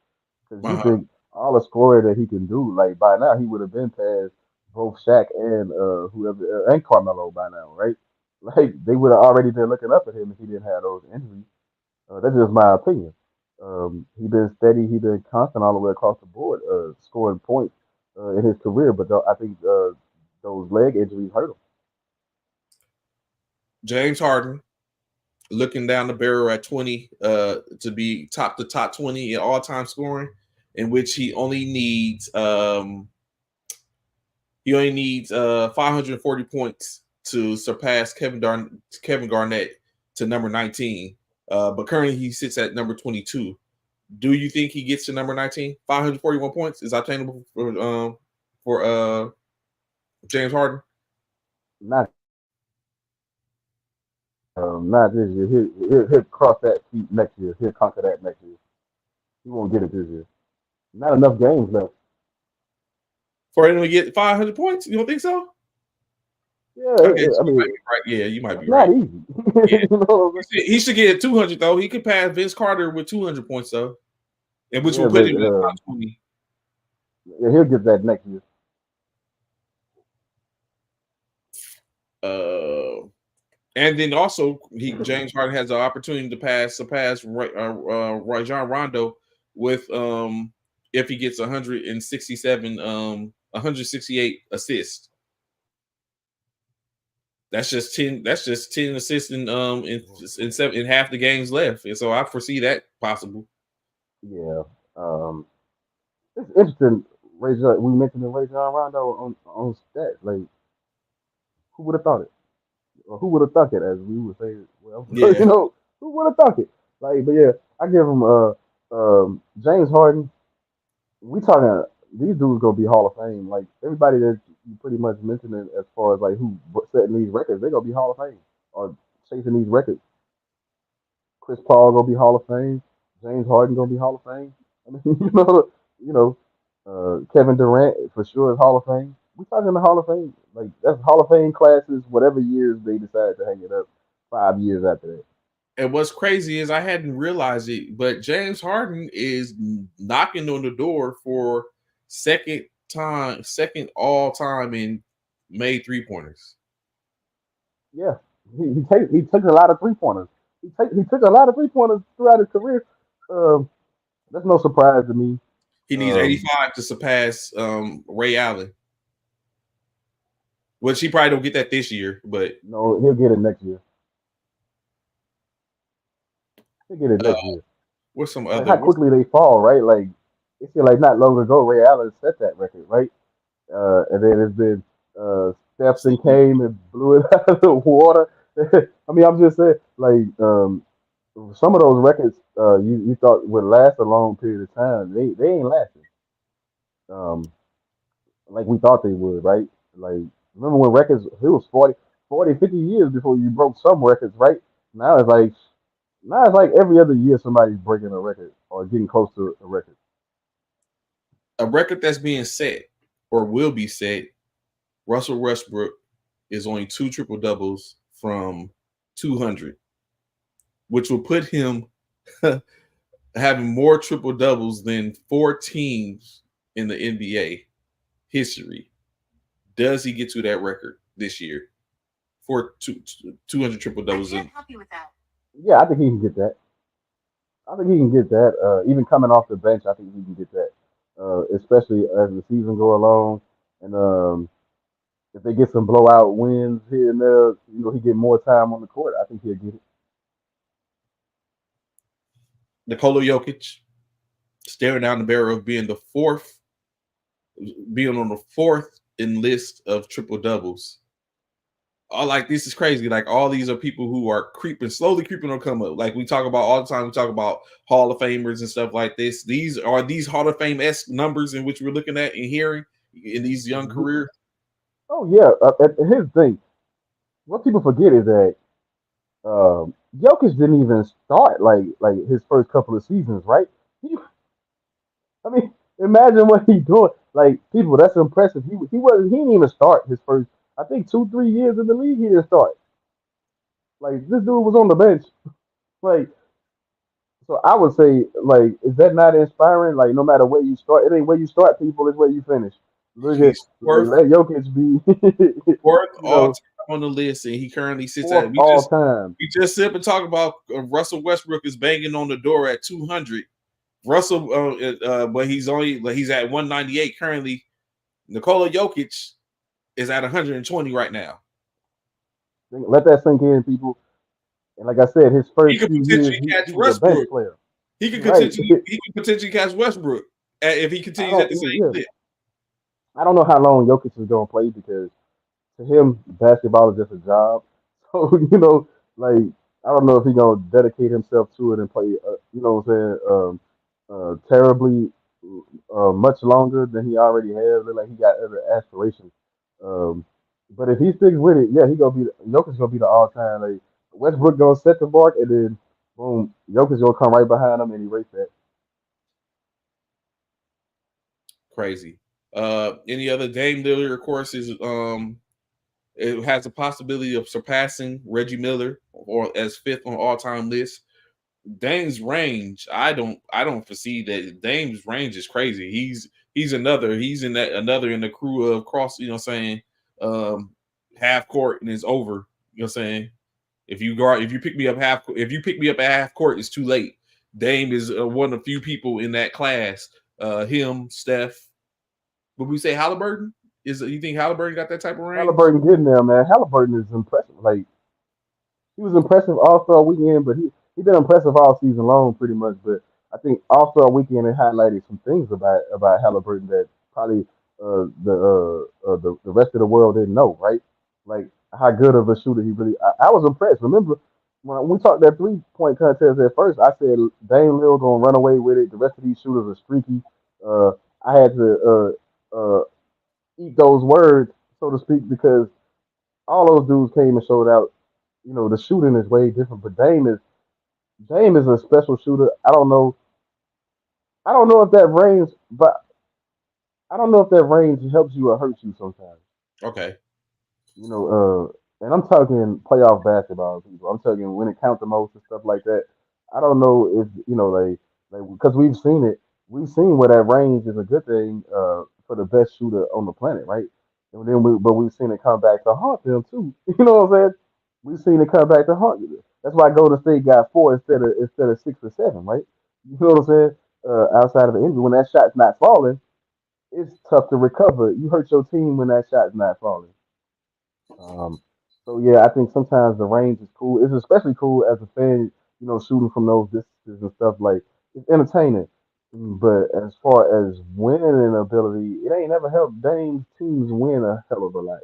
Because you think all the scoring that he can do, like by now he would have been past both Shaq and whoever and Carmelo by now, right? Like they would have already been looking up at him if he didn't have those injuries. That's just my opinion. He been steady, he been constant all the way across the board, scoring points in his career. But I think those leg injuries hurt him.
James Harden looking down the barrel at 20 to be top 20 in all-time scoring, in which he only needs 540 points to surpass Kevin Garnett to number 19. But currently he sits at number 22. Do you think he gets to number 19? 541 points is obtainable for James Harden?
Not this year. He'll cross that feat next year. He'll conquer that next year. He won't get it this year. Not enough games left
for him to get 500 points. You don't think so?
Yeah, okay,
I mean, right. Yeah, you might be right.
Not easy.
Yeah. He should get 200 though. He could pass Vince Carter with 200 points though, and which will put him in the top 20.
Yeah, he'll get that next year.
And then also, James Harden has the opportunity to surpass Rajon Rondo with if he gets 168 assists. That's just 10. That's just 10 assists in half the games left, and so I foresee that possible.
Yeah. It's interesting. We mentioned the Rajon Rondo on stats. Like, who would have thought it? Or who would have thought it? As we would say, well,
Yeah,
who would have thought it? Like, but yeah, I give him James Harden. We talking these dudes gonna be Hall of Fame. Like everybody that you pretty much mentioned it as far as like who setting these records, they gonna be Hall of Fame or chasing these records. Chris Paul gonna be Hall of Fame. James Harden gonna be Hall of Fame. I mean, you know, Kevin Durant for sure is Hall of Fame. We talking the Hall of Fame, like that's Hall of Fame classes, whatever years they decide to hang it up. 5 years after that.
and what's crazy is I hadn't realized it, but James Harden is knocking on the door for second all time in made 3-pointers.
Yeah, he took a lot of 3 pointers. He took a lot of 3 pointers throughout his career. Um, that's no surprise to me.
He needs
Um,
85 to surpass Ray Allen, which he probably don't get that this year, but
no, he'll get it next year. He'll get it
uh,
next year.
what's some
Like
other?
how quickly they fall, right? Like it's like not long ago Ray Allen set that record, right? And then it's been Stephen came and blew it out of the water. I mean, I'm just saying, like some of those records you thought would last a long period of time, they ain't lasting. Um, like we thought they would, right? Like remember when records it was 40, 50 years before you broke some records, right? Now it's like now it's like every other year somebody's breaking a record or getting close to a record.
A record that's being set or will be set. Russell Westbrook is only 2 triple doubles from 200, which will put him having more triple doubles than 4 teams in the NBA history. Does he get to that record this year for 200 triple doubles?
Yeah, I think he can get that. I think he can get that. Even coming off the bench, I think he can get that. Especially as the season go along, and if they get some blowout wins here and there, he get more time on the court. I think he'll get it.
Nikola Jokic staring down the barrel of being on the fourth in list of triple doubles. Like this is crazy. Like all these are people who are slowly creeping on come up. Like we talk about all the time. We talk about Hall of Famers and stuff like this. These Hall of Fame-esque numbers in which we're looking at and hearing in these young
Mhm.
careers.
Oh yeah. Here's the thing. What people forget is that Jokic didn't even start like his first couple of seasons, right? He, I mean, imagine what he's doing. Like people, that's impressive. He didn't even start his first. I think 2 3 years in the league he didn't start. Like this dude was on the bench. Like so, I would say like, is that not inspiring? Like no matter where you start, it ain't where you start, people. It's where you finish. Look at
He's
like let Jokic be,
fourth
you
all
know,
time on the list, and he currently sits
fourth
at.
all time.
We just sit and talk about Russell Westbrook is banging on the door at 200. Russell, but he's at 198 currently. Nikola Jokic is at 120 right now.
Let that sink in, people. And like I said, his
He
first
could
few years,
potentially catch
he was a bench
Westbrook.
player.
He could
Right.
potentially catch Westbrook if he
I
continues at the
don't.
same
Yeah.
clip.
I don't know how long Jokic is going to play because to him, basketball is just a job. So like I don't know if he's gonna dedicate himself to it and play. What I'm saying? Terribly much longer than he already has. Look like he got other aspirations. Um, but if he sticks with it, yeah, Jokic's gonna be the all time. Like Westbrook gonna set the mark, and then boom, Jokic's gonna come right behind him and erase that.
Crazy. Any other Dame Lillard, of course, is it has a possibility of surpassing Reggie Miller or as fifth on all-time list. Dame's range, I don't foresee that. Dame's range is crazy. He's in the crew of cross, saying, half court and it's over. You know what I'm saying? If you pick me up at half court, it's too late. Dame is one of the few people in that class. Him, Steph. Would we say Halliburton? You think Halliburton got that type of range?
Halliburton getting there, man. Halliburton is impressive. Like he was impressive All Star Weekend, but he been impressive all season long, pretty much. But I think All Star Weekend had highlighted some things about Halliburton that probably the rest of the world didn't know, right? Like how good of a shooter he really. I was impressed. Remember when we talked that 3-point contest at first, I said Dame Lillard gonna run away with it. The rest of these shooters are streaky. I had to eat those words, so to speak, because all those dudes came and showed out. You know, the shooting is way different, but Dame is a special shooter. I don't know if that range, but I don't know if that range helps you or hurts you sometimes.
Okay.
You know, and I'm talking playoff basketball, people. I'm talking when it counts the most and stuff like that. I don't know if like because we've seen it. We've seen where that range is a good thing for the best shooter on the planet, right? And then but we've seen it come back to haunt them too. You know what I'm saying? We've seen it come back to haunt you. That's why Golden State got 4 instead of 6 or 7, right? You know what I'm saying? Outside of the injury, when that shot's not falling, it's tough to recover. You hurt your team when that shot's not falling. Um, so yeah, I think sometimes the range is cool. It's especially cool as a fan, shooting from those distances and stuff. Like it's entertaining. But as far as winning ability, it ain't never helped Dame's teams win a hell of a lot.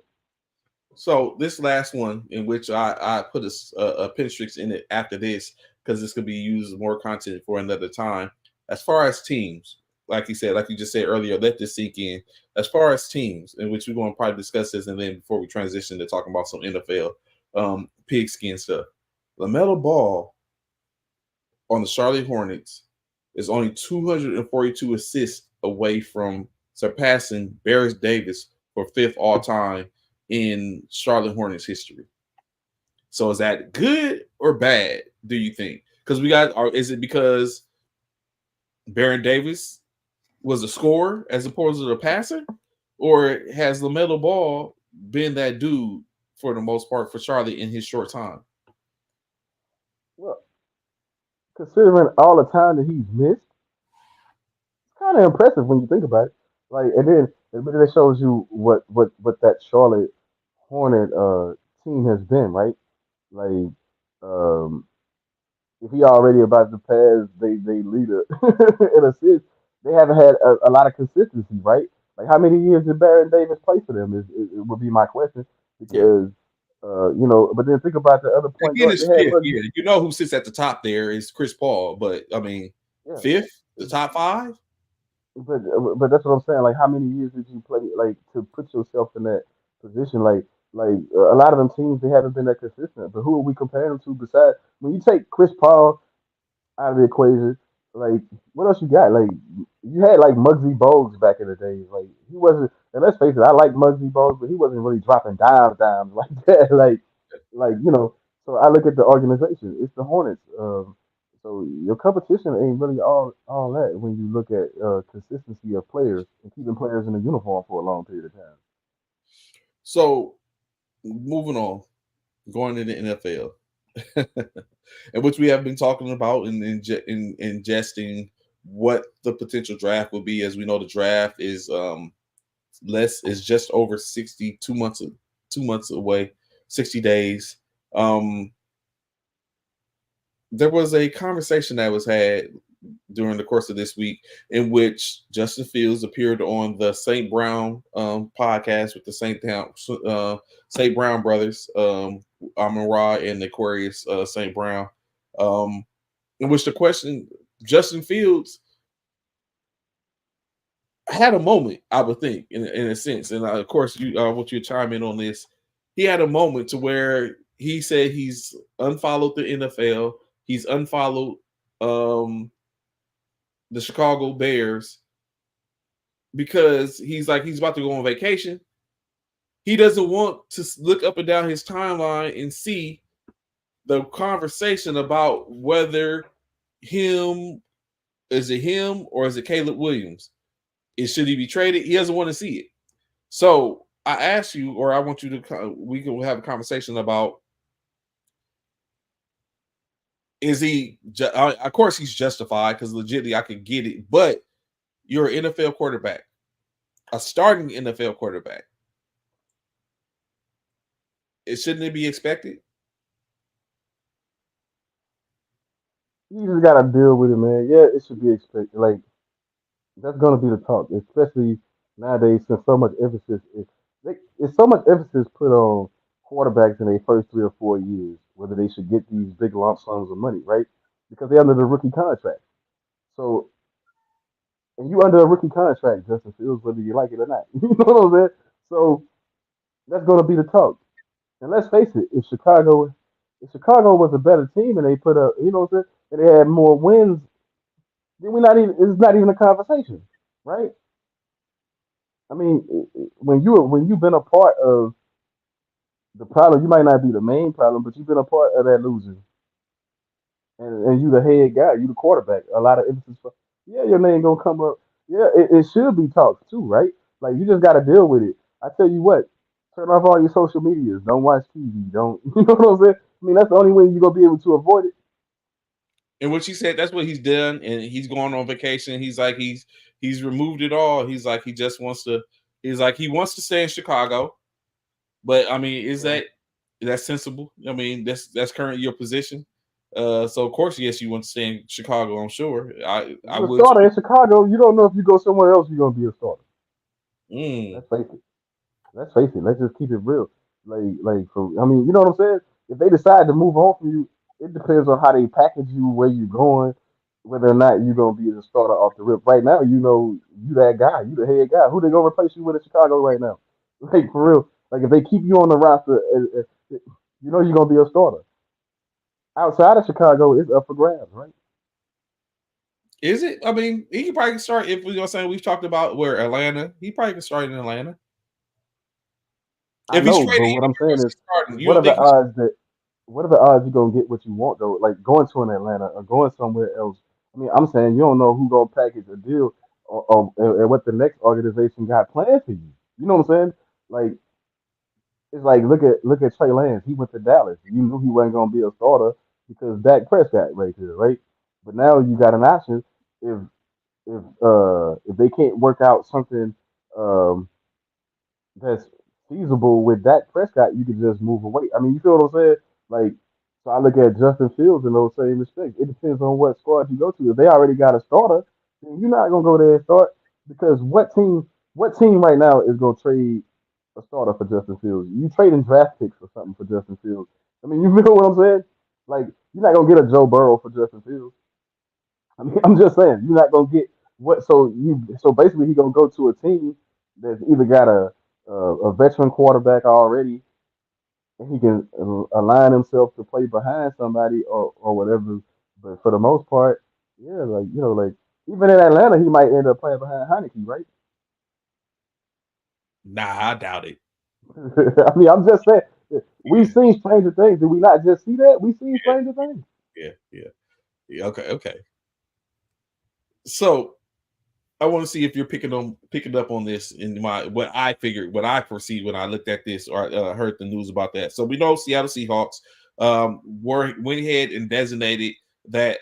So this last one, in which I put a pinstrix in it after this, because this could be used as more content for another time. As far as teams, like you just said earlier, let this sink in. As far as teams, in which we're going to probably discuss this, and then before we transition to talking about some NFL pigskin stuff, LaMelo Ball on the Charlotte Hornets is only 242 assists away from surpassing Barris Davis for 5th all time in Charlotte Hornets history. So is that good or bad, do you think? Because is it because Baron Davis was a scorer as opposed to the passer? Or has LaMelo Ball been that dude for the most part for Charlotte in his short time?
Well, considering all the time that he's missed, it's kind of impressive when you think about it. Like, and then it shows you what that Charlotte Hornet team has been, right? Like, um, if he already about to pass they leader in assists, they haven't had a lot of consistency, right? Like how many years did Baron Davis play for them? It would be my question
Yeah.
because but then think about the other point
Again,
guard
it's
they had.
fifth. Yeah, you know who sits at the top there is Chris Paul, but I mean,
Yeah,
fifth, the top 5.
but that's what I'm saying. Like how many years did you play? Like to put yourself in that position, like a lot of them teams they haven't been that consistent. But who are we comparing them to besides when you take Chris Paul out of the equation. Like, what else you got? Like, you had like Muggsy Bogues back in the days. Like, he wasn't. And let's face it, I like Muggsy Bogues, but he wasn't really dropping dimes like that. Like. So I look at the organization. It's the Hornets. So your competition ain't really all that when you look at consistency of players and keeping players in the uniform for a long period of time.
So moving on, going to the NFL. In which we have been talking about and ingesting what the potential draft will be. As we know, the draft is just over 2 months away, 60 days. There was a conversation that was had during the course of this week in which Justin Fields appeared on the St. Brown podcast with the St. Brown brothers, Amon-Ra and Aquarius St. Brown, in which the question, Justin Fields had a moment, I would think, in a sense, and of course, I want you to chime in on this. He had a moment to where he said he's unfollowed the NFL, he's unfollowed the Chicago Bears because he's about to go on vacation. He doesn't want to look up and down his timeline and see the conversation about whether is it him or is it Caleb Williams? Should he be traded? He doesn't want to see it. So I ask you, or I want you to, we can have a conversation about Is he? Of course, he's justified because legitimately I could get it. But you're an NFL quarterback, a starting NFL quarterback. Shouldn't it be expected?
You just gotta deal with it, man. Yeah, it should be expected. Like that's gonna be the talk, especially nowadays since so much emphasis it's so much emphasis put on quarterbacks in their first 3 or 4 years, whether they should get these big lump sums of money, right? Because they're under the rookie contract. So and you under a rookie contract, Justin Fields, whether you like it or not. You know what I'm saying? So that's gonna be the talk. And let's face it, if Chicago was a better team and they put up, you know what I'm saying, and they had more wins, then we not even it's not even a conversation, right? I mean, when you've been a part of the problem, you might not be the main problem, but you've been a part of that losing, and you the head guy, you the quarterback. A lot of emphasis for yeah, your name gonna come up. Yeah, it should be talked too, right? Like you just got to deal with it. I tell you what, turn off all your social medias. Don't watch TV. Don't you know what I'm saying? I mean, that's the only way you're gonna be able to avoid it.
And what she said, that's what he's done, and he's going on vacation. He's like he's removed it all. He's like he just wants to. He's like he wants to stay in Chicago, but I mean, is that sensible? I mean, that's currently your position. So of course, yes, you want to stay in Chicago. I'm sure. I
You a
would
starter
too.
in Chicago. You don't know if you go somewhere else, you're gonna be a starter.
Mm.
Let's face it. Let's face it. Let's just keep it real. I mean, you know what I'm saying? If they decide to move on from you, it depends on how they package you, where you're going, whether or not you're gonna be the starter off the rip. Right now, you know you that guy, you the head guy. Who they gonna replace you with in Chicago right now? Like for real. Like if they keep you on the roster, you know you're gonna be a starter. Outside of Chicago, it's up for grabs, right?
Is it? I mean, he could probably start if we're saying we've talked about where Atlanta. He probably can start in Atlanta
I
if he's
know,
traded
but what I'm
anywhere
saying
else.
is,
He's starting. You
what
don't
are the
think he's
odds that what are the odds you're gonna get what you want though? Like going to an Atlanta or going somewhere else. I mean, I'm saying you don't know who gonna package a deal or what the next organization got planned for you. You know what I'm saying? Like it's like look at Trey Lance. He went to Dallas. You knew he wasn't gonna be a starter because Dak Prescott right here, right? But now you got an option if if they can't work out something um that's feasible with Dak Prescott, you can just move away. I mean, you feel what I'm saying? Like, so I look at Justin Fields in those same respects. It depends on what squad you go to. If they already got a starter, then you're not gonna go there and start because what team right now is gonna trade a starter for Justin Fields? You trading draft picks or something for Justin Fields? I mean, you feel what I'm saying? Like, you're not gonna get a Joe Burrow for Justin Fields. I mean, I'm just saying you're not gonna get what. So basically, he's gonna go to a team that's either got a veteran quarterback already, and he can align himself to play behind somebody or whatever. But for the most part, yeah, like like even in Atlanta, he might end up playing behind Heineke, right?
nah. I doubt it.
I mean, I'm just saying. We've
Yeah,
seen Stranger Things. Did we not just see that? We've seen Stranger Things.
yeah. Okay. So I want to see if you're picking up on this in my what I figured, what I perceived when I looked at this or heard the news about that. So we know Seattle Seahawks went ahead and designated that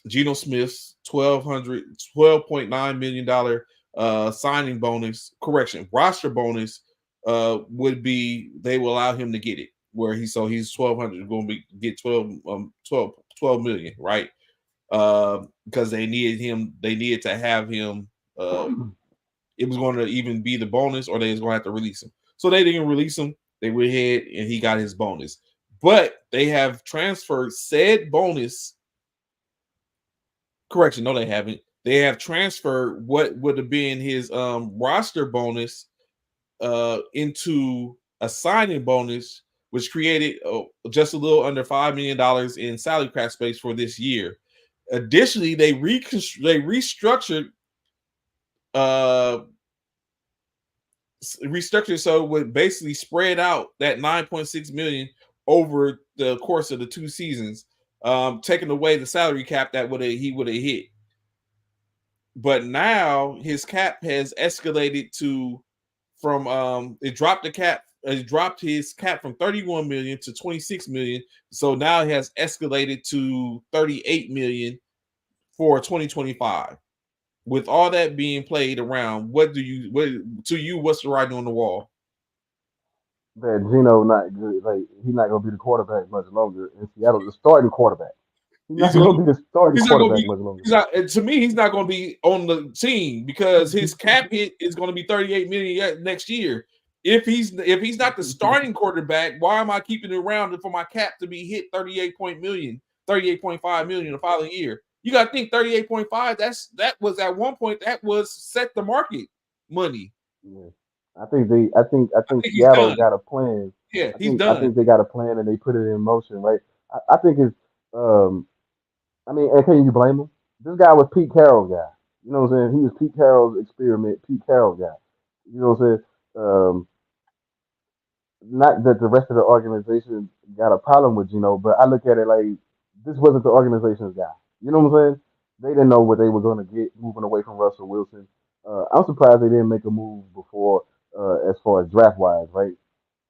Geno Smith's $12.9 million signing bonus, correction, roster bonus would be they will allow him to get it where he's 1,200 going to be get 12 million, right? Because they needed to have him. It was going to even be the bonus, or they was going to have to release him. So they didn't release him. They went ahead and he got his bonus. But they have transferred said bonus. Correction, no, they haven't. They have transferred what would have been his roster bonus into a signing bonus, which created just a little under $5 million in salary cap space for this year. Additionally, they restructured uh so it would basically spread out that 9.6 million over the course of the 2 seasons, taking away the salary cap that he would have hit. But now his cap has escalated to from it dropped the cap dropped his cap from 31 million to 26 million. So now it has escalated to 38 million for 2025. With all that being played around, what's the writing on the wall?
That Geno not good. Like he's not gonna be the quarterback much longer in Seattle. The starting quarterback. He's not gonna be the starting
He's not going to
quarterback
be.
much longer.
To me, he's not going to be on the team because his cap hit is going to be 38 million next year. If he's not the starting quarterback, why am I keeping it around for my cap to be hit 38.5 million the following year? You got to think 38.5. That was at one point that was set the market money.
Yeah. I think
He's
Seattle
done.
got a plan.
Yeah, he's
I
done.
think they got a plan and they put it in motion, right? I think it's I mean, and can you blame him? This guy was Pete Carroll's guy. You know what I'm saying? He was Pete Carroll's experiment, Pete Carroll's guy. You know what I'm saying? Not that the rest of the organization got a problem with Gino, but I look at it like this wasn't the organization's guy. You know what I'm saying? They didn't know what they were going to get moving away from Russell Wilson. I'm surprised they didn't make a move before, as far as draft wise, right?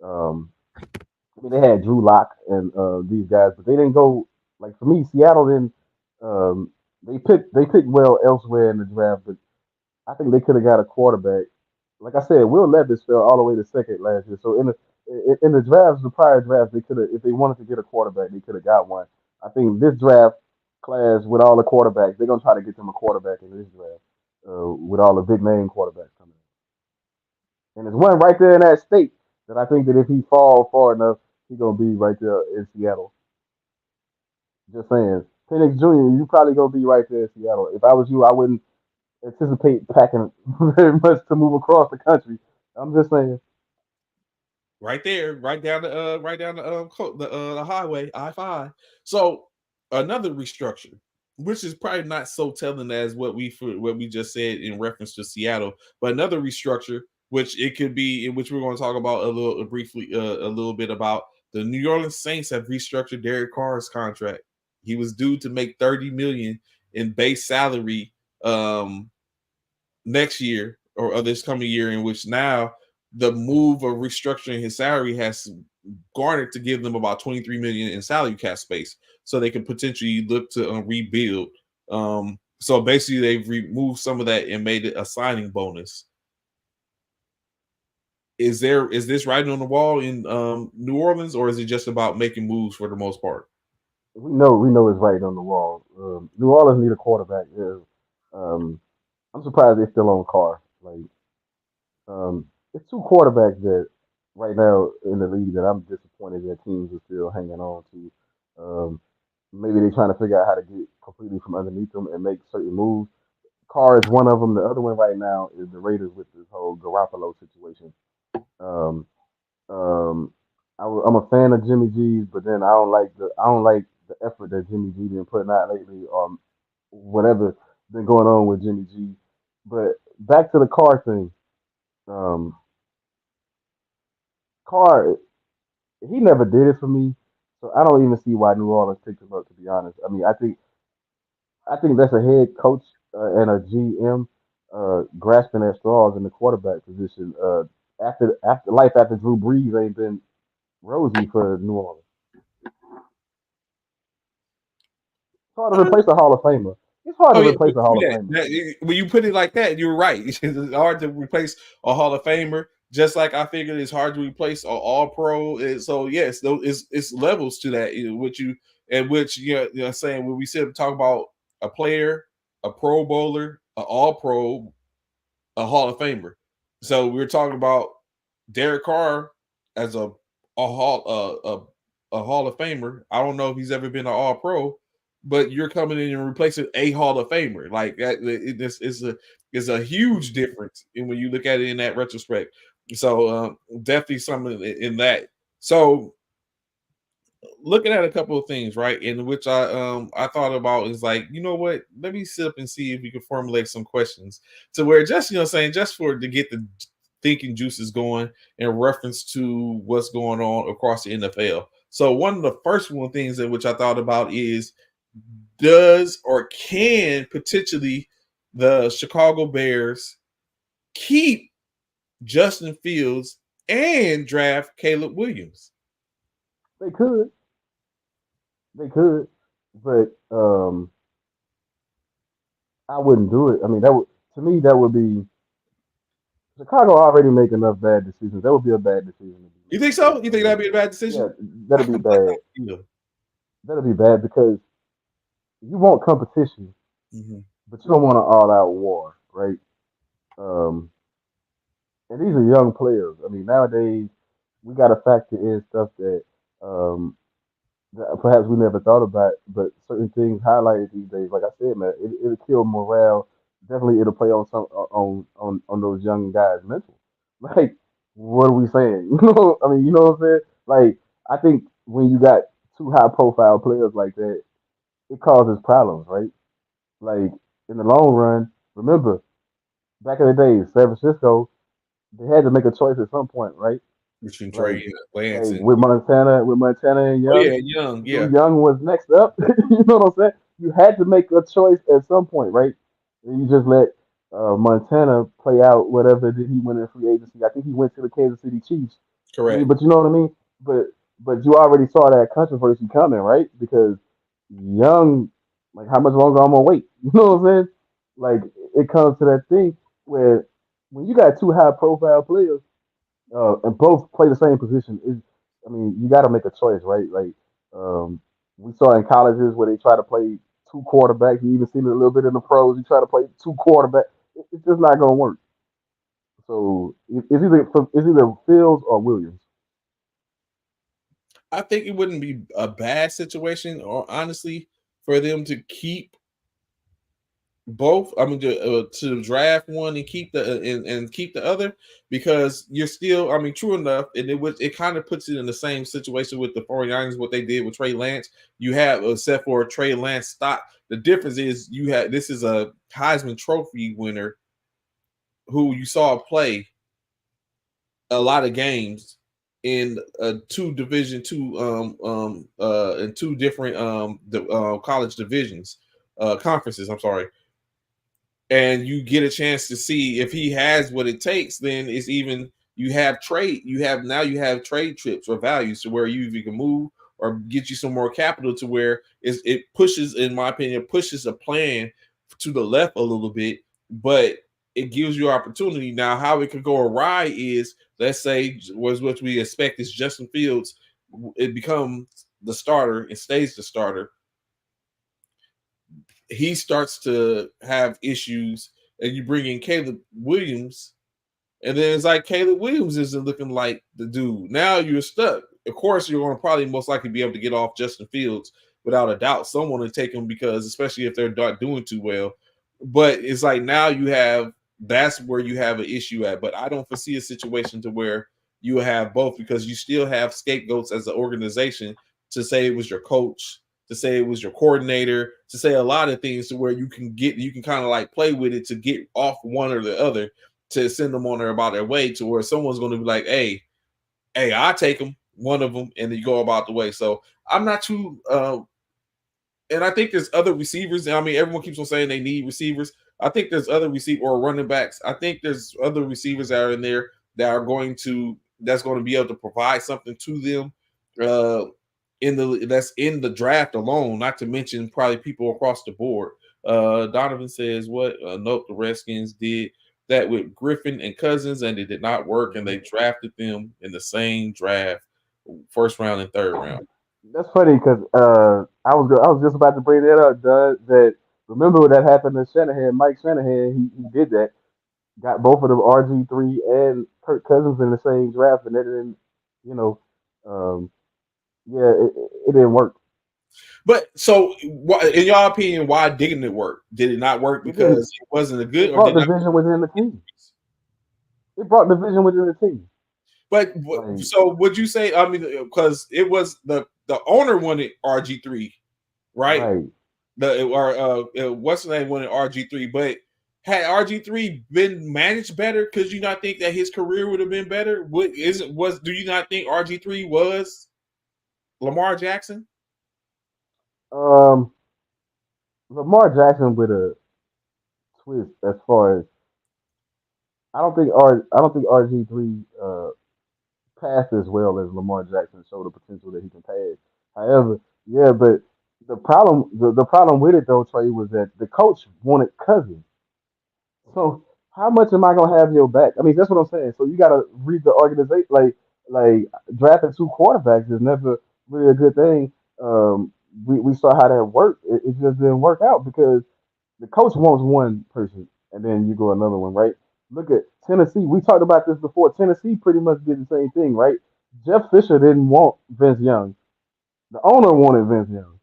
Um, I mean, they had Drew Lock and these guys, but they didn't go like for me. Seattle didn't. They picked well elsewhere in the draft, but I think they could have got a quarterback. Like I said, Will Levis fell all the way to second last year. So in the drafts, the prior drafts, they could have, if they wanted to get a quarterback, they could have got one. I think this draft class with all the quarterbacks, they're gonna try to get them a quarterback in this draft with all the big name quarterbacks coming in. And there's one right there in that state that I think that if he fall far enough, he's gonna be right there in Seattle. Just saying, Penix Jr., you probably gonna be right there in Seattle. If I was you, I wouldn't anticipate packing very much to move across the country. I'm just saying.
Right there, right down the highway I-5. So another restructure, which is probably not so telling as what we just said in reference to Seattle, but another restructure, which it could be, in which we're going to talk about a little bit about. The New Orleans Saints have restructured Derek Carr's contract. He was due to make 30 million in base salary next year or this coming year, in which now the move of restructuring his salary has garnered to give them about 23 million in salary cap space, so they can potentially look to rebuild. So basically, they've removed some of that and made it a signing bonus. Is this writing on the wall in New Orleans, or is it just about making moves for the most part?
We know it's right on the wall. New Orleans need a quarterback. Yeah. I'm surprised they're still on Carr. Like, it's two quarterbacks that right now in the league that I'm disappointed that teams are still hanging on to. Maybe they're trying to figure out how to get completely from underneath them and make certain moves. Carr is one of them. The other one right now is the Raiders with this whole Garoppolo situation. Um, um, I'm a fan of Jimmy G's, but then I don't like the effort that Jimmy G been putting out lately, or whatever been going on with Jimmy G. But back to the Carr thing. Um, Carr, he never did it for me, so I don't even see why New Orleans picked him up. To be honest, I mean, I think that's a head coach and a GM grasping at straws in the quarterback position. After Drew Brees ain't been rosy for New Orleans. It's hard to replace a Hall of Famer. It's hard to
Oh yeah,
replace a Hall of Famer.
when you put it like that, you're right. It's hard to replace a Hall of Famer. Just like I figured it's hard to replace an All Pro. So yes, it's levels to that. Which saying when we sit and talk about a player, a Pro Bowler, an All Pro, a Hall of Famer. So we're talking about Derek Carr as a Hall of Famer. I don't know if he's ever been an All Pro, but you're coming in and replacing a Hall of Famer. Like that, this is a huge difference in when you look at it in that retrospect. So definitely something in that. So looking at a couple of things, right, in which I thought about is like, you know what? Let me sit up and see if we can formulate some questions to where just saying just for to get the thinking juices going in reference to what's going on across the NFL. So one of the first one things that which I thought about is does or can potentially the Chicago Bears keep Justin Fields and draft Caleb Williams.
They could, but I wouldn't do it. I mean, that would to me that would be Chicago already make enough bad decisions. That would be a bad decision to be
You
made.
think so? You think
Um,
that'd be a bad
yeah,
decision?
that'll be bad. That'll be bad because you want competition,
Mm-hmm.
but you don't want an all-out war, right? Um, and these are young players. I mean, nowadays we got to factor in stuff um, that perhaps we never thought about, but certain things highlighted these days. Like I said, man, it'll kill morale. Definitely, it'll play on some on those young guys' mental. Like, what are we saying? I mean, you know what I'm saying? Like, I think when you got two high-profile players like that, it causes problems, right? Like in the long run, remember back in the day, San Francisco, they had to make a choice at some point, right?
Between
Like,
Trey Lance
like
and
with Montana and
oh
Young,
yeah, Young,
you
yeah,
knew Young was next up. You know what I'm saying? You had to make a choice at some point, right? And you just let Montana play out whatever did he win in free agency. I think he went to the Kansas City Chiefs. I mean,
correct.
but you know what I mean? But you already saw that controversy coming, right? Because Young, like, how much longer I'm gonna wait? You know what I'm saying? Like, it comes to that thing where when you got two high profile players and both play the same position. I mean, you got to make a choice, right? Like um, we saw in colleges where they try to play two quarterbacks. You even seen it a little bit in the pros. You try to play two quarterbacks. It's just not going to work. So it's either Fields or Williams.
I think it wouldn't be a bad situation, or honestly, for them to keep both. I mean, to draft one and keep and keep the other, because you're still. I mean, true enough, and it kind of puts it in the same situation with the 49ers, what they did with Trey Lance. You have, except for Trey Lance stock. The difference is you had this is a Heisman Trophy winner who you saw play a lot of games in two division two in two different college divisions conferences, I'm sorry, and you get a chance to see if he has what it takes. Then it's even you have trade trips or values to where you either can move or get you some more capital to where it pushes, in my opinion, pushes a plan to the left a little bit, but it gives you opportunity. Now, how it could go awry is, let's say, was what we expect is Justin Fields, it becomes the starter and stays the starter. He starts to have issues, and you bring in Caleb Williams, and then it's like Caleb Williams isn't looking like the dude. Now you're stuck. Of course, you're going to probably most likely be able to get off Justin Fields without a doubt. Someone will take him, because especially if they're not doing too well. But it's like now that's where you have an issue at. But I don't foresee a situation to where you have both, because you still have scapegoats as an organization to say it was your coach, to say it was your coordinator, to say a lot of things to where you can kind of like play with it to get off one or the other, to send them on about their way, to where someone's going to be like, hey, I take them, one of them, and then you go about the way. So I'm not too, and I think there's other receivers. I mean, everyone keeps on saying they need receivers. I think there's other receiver or running backs. I think there's other receivers that are in there that's going to be able to provide something to them. That's in the draft alone, not to mention probably people across the board. Donovan says, what? Nope, the Redskins did that with Griffin and Cousins, and it did not work, and they drafted them in the same draft, first round and third round.
That's funny because I was just about to bring that up, Doug. That remember when that happened to Shanahan, Mike Shanahan, he did that. Got both of them RG3 and Kirk Cousins in the same draft, and it didn't, you know, um, yeah, it didn't work.
But so, in your opinion, why didn't it work? Did it not work
It didn't.
because it wasn't a good,
It
or
brought
did not?
division within the team. It brought division within the team.
But
Like,
so would you say? I mean, because it was the owner wanted RG3, right?
right.
The or what's the name wanted RG3, but had RG3 been managed better, could you not think that his career would have been better? Do you not think RG3 was Lamar Jackson?
Um, Lamar Jackson with a twist as far as I don't think RG3 pass as well as Lamar Jackson show the potential that he can pass. However, yeah, but the problem with it though, Trey, was that the coach wanted Cousins. So how much am I gonna have your back? I mean, that's what I'm saying. So you gotta read the organization. Like drafting two quarterbacks is never really a good thing. We saw how that worked. It just didn't work out because the coach wants one person, and then you go another one, right? Look at Tennessee. We talked about this before. Tennessee pretty much did the same thing, right? Jeff Fisher didn't want Vince Young. The owner wanted Vince Young.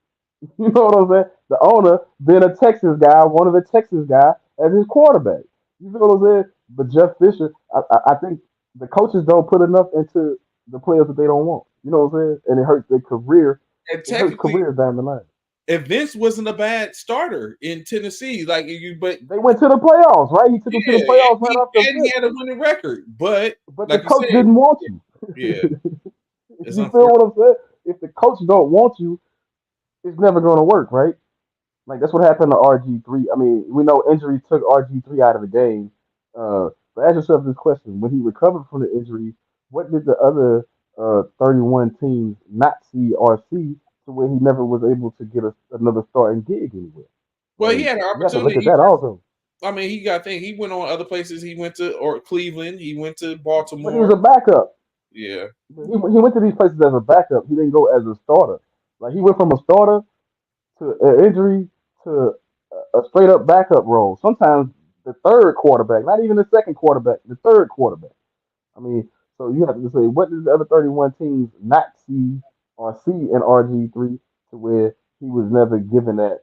You know what I'm saying? The owner, being a Texas guy, wanted a Texas guy as his quarterback. You feel what I'm saying? But Jeff Fisher, I think the coaches don't put enough into the players that they don't want. You know what I'm saying? And it hurts their career.
And
It hurts
technically,
careers down the line.
if Vince wasn't a bad starter in Tennessee, like you, but
They went to the playoffs, right? He took them to the
yeah,
playoffs right off the
he
rip.
had a winning record. But
But the
like you
coach
said,
didn't want you.
yeah, it's
You feel
unfortunate.
what I'm saying? If the coach don't want you, it's never going to work, right? Like that's what happened to RG3. I mean, we know injury took RG3 out of the game. But ask yourself this question: when he recovered from the injury, what did the other 31 teams not see or see to where he never was able to get another starting gig anywhere?
Well, he
Like
had an
you have to look at
opportunity.
that also.
I mean, he got things. He went on other places. He went to or Cleveland. He went to
But he was
Baltimore.
a backup.
Yeah,
He went to these places as a backup. He didn't go as a starter. Like he went from a starter to an injury to a straight up backup role. Sometimes the third quarterback, not even the second quarterback, the third quarterback. I mean, so you have to say, what did the other 31 teams not see or see in RG3 to where he was never given that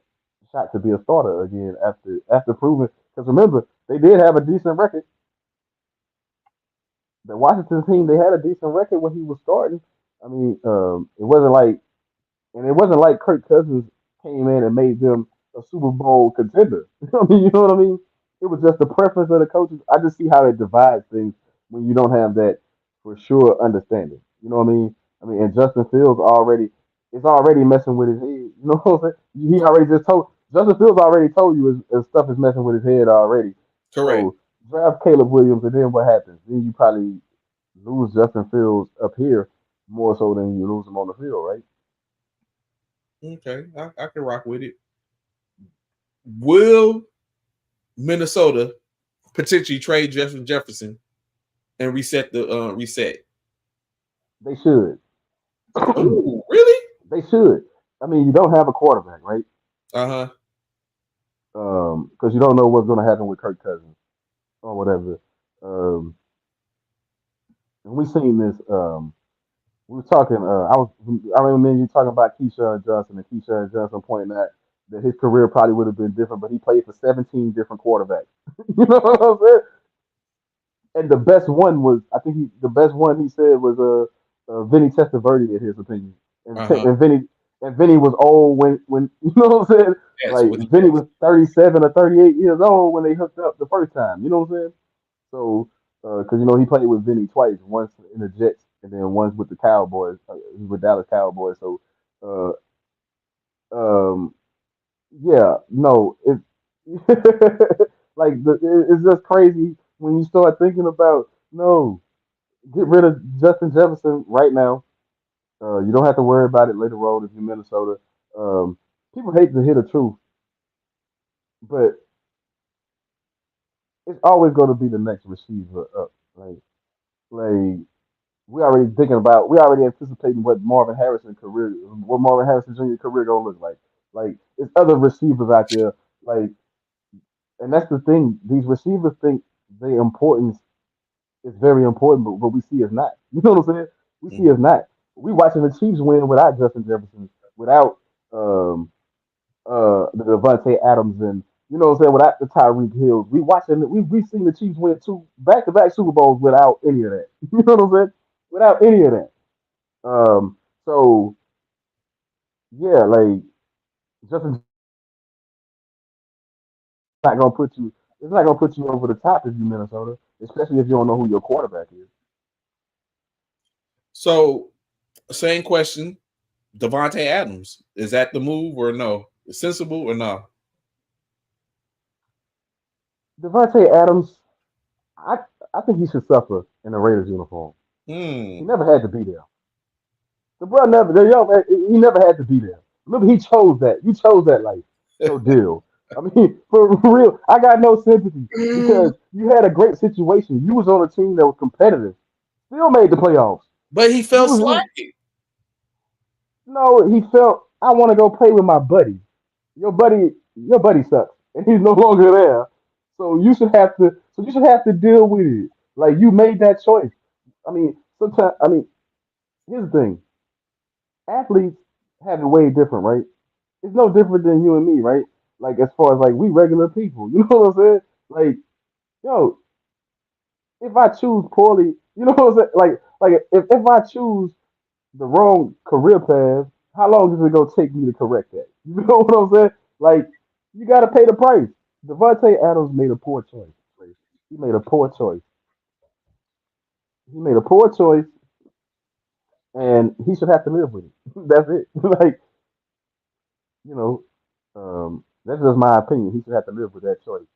shot to be a starter again after proving? Because remember, they did have a decent record. The Washington team, they had a decent record when he was starting. I mean, it wasn't like Kirk Cousins came in and made them a Super Bowl contender. I mean, you know what I mean? It was just the preference of the coaches. I just see how it divides things when you don't have that for sure understanding. You know what I mean? I mean, and Justin Fields already is already messing with his head. You know what I'm saying? He already just told Justin Fields already told you his stuff is messing with his head already.
correct.
So draft Caleb Williams, and then what happens? Then you probably lose Justin Fields up here more so than you lose him on the field, right?
Okay, I can rock with it. Will Minnesota potentially trade Justin Jefferson and reset the reset?
They should.
Oh, really?
They should. I mean, you don't have a quarterback, right?
Uh huh.
Because you don't know what's going to happen with Kirk Cousins or whatever. Um, and we seen this. We were talking. I remember you talking about Keyshawn Johnson and Keyshawn Johnson pointing out that his career probably would have been different, but he played for 17 different quarterbacks. You know what I'm saying? And the best one was, I think the best one he said was Vinny Testaverde in his opinion,
Uh huh.
And Vinny was old when you know what I'm saying.
Yes.
Like
With
Vinny was 37 or 38 years old when they hooked up the first time. You know what I'm saying? So because you know he played with Vinny twice, once in the Jets and then once with the Cowboys, with Dallas Cowboys. So uh, um, yeah, no, it's it's just crazy when you start thinking about no. Get rid of Justin Jefferson right now. You don't have to worry about it later on if you're Minnesota. Um, People hate to hear the truth, but it's always going to be the next receiver up. Like we already anticipating what Marvin Harrison Jr. career gonna look like. Like it's other receivers out there. Like, and that's the thing. These receivers think their importance is very important, but what we see is not. You know what I'm saying? We see is not. We watching the Chiefs win without Justin Jefferson, without the Devontae Adams, and you know what I'm saying, without the Tyreek Hills. We seen the Chiefs win two back to back Super Bowls without any of that. You know what I'm saying? Without any of that. So yeah, like Justin not gonna put you. It's not gonna put you over the top if you Minnesota, especially if you don't know who your quarterback is.
So, same question. Devontae Adams, is that the move or no? Sensible or no?
Devontae Adams, I I think he should suffer in a Raiders uniform. He
Hmm.
never had to be there. The bro never, he never had to be there. Remember, he chose that. You chose that life. So deal. I mean, for real, I got no sympathy because you had a great situation. You was on a team that was competitive, still made the playoffs.
But he
You
felt
was
slighted.
no, he felt I want to go play with my buddy. Your buddy sucks, and he's no longer there. So you should have to. So you should have to deal with it. Like you made that choice. I mean, sometimes. I mean, here's the thing. Athletes have it way different, right? It's no different than you and me, right? Like as far as like we regular people, you know what I'm saying? Like, yo, if I choose poorly, you know what I'm saying? Like if I choose the wrong career path, how long is it gonna take me to correct that? You know what I'm saying? Like, you gotta pay the price. Devontae Adams made a poor choice. He made a poor choice. He made a poor choice, and he should have to live with it. That's it. Like, you know, that's just my opinion. He should have to live with that choice.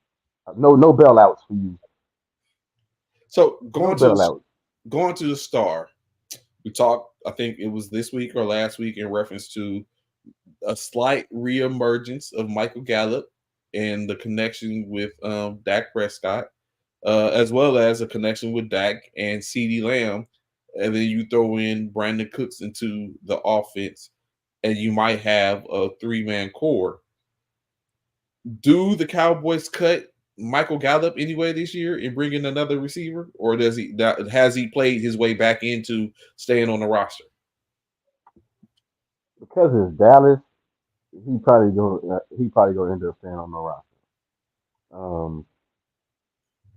No bailouts for you.
So
No bailouts.
going to the star. We talked, I think it was this week or last week, in reference to a slight reemergence of Michael Gallup and the connection with Dak Prescott, as well as a connection with Dak and CeeDee Lamb. And then you throw in Brandon Cooks into the offense, and you might have a three-man core. Do the Cowboys cut Michael Gallup anyway this year and bring in another receiver, or has he played his way back into staying on the roster?
Because it's Dallas, he probably gonna end up staying on the roster. Um,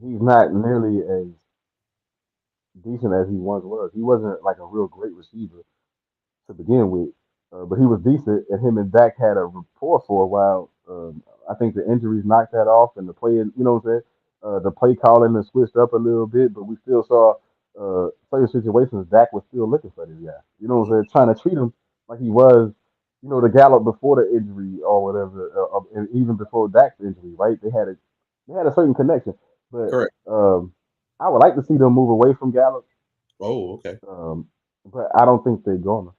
he's not nearly as decent as he once was. He wasn't like a real great receiver to begin with, but he was decent. And him and Dak had a rapport for a while. I think the injuries knocked that off, and the play, you know what I'm saying? The play calling has switched up a little bit, but we still saw certain situations. Dak was still looking for this guy. You know what I'm saying? Trying to treat him like he was, the Gallup before the injury or whatever, and even before Dak's injury, right? They had a certain connection, but
Correct.
I would like to see them move away from Gallup,
Oh, okay.
um, but I don't think they're gonna.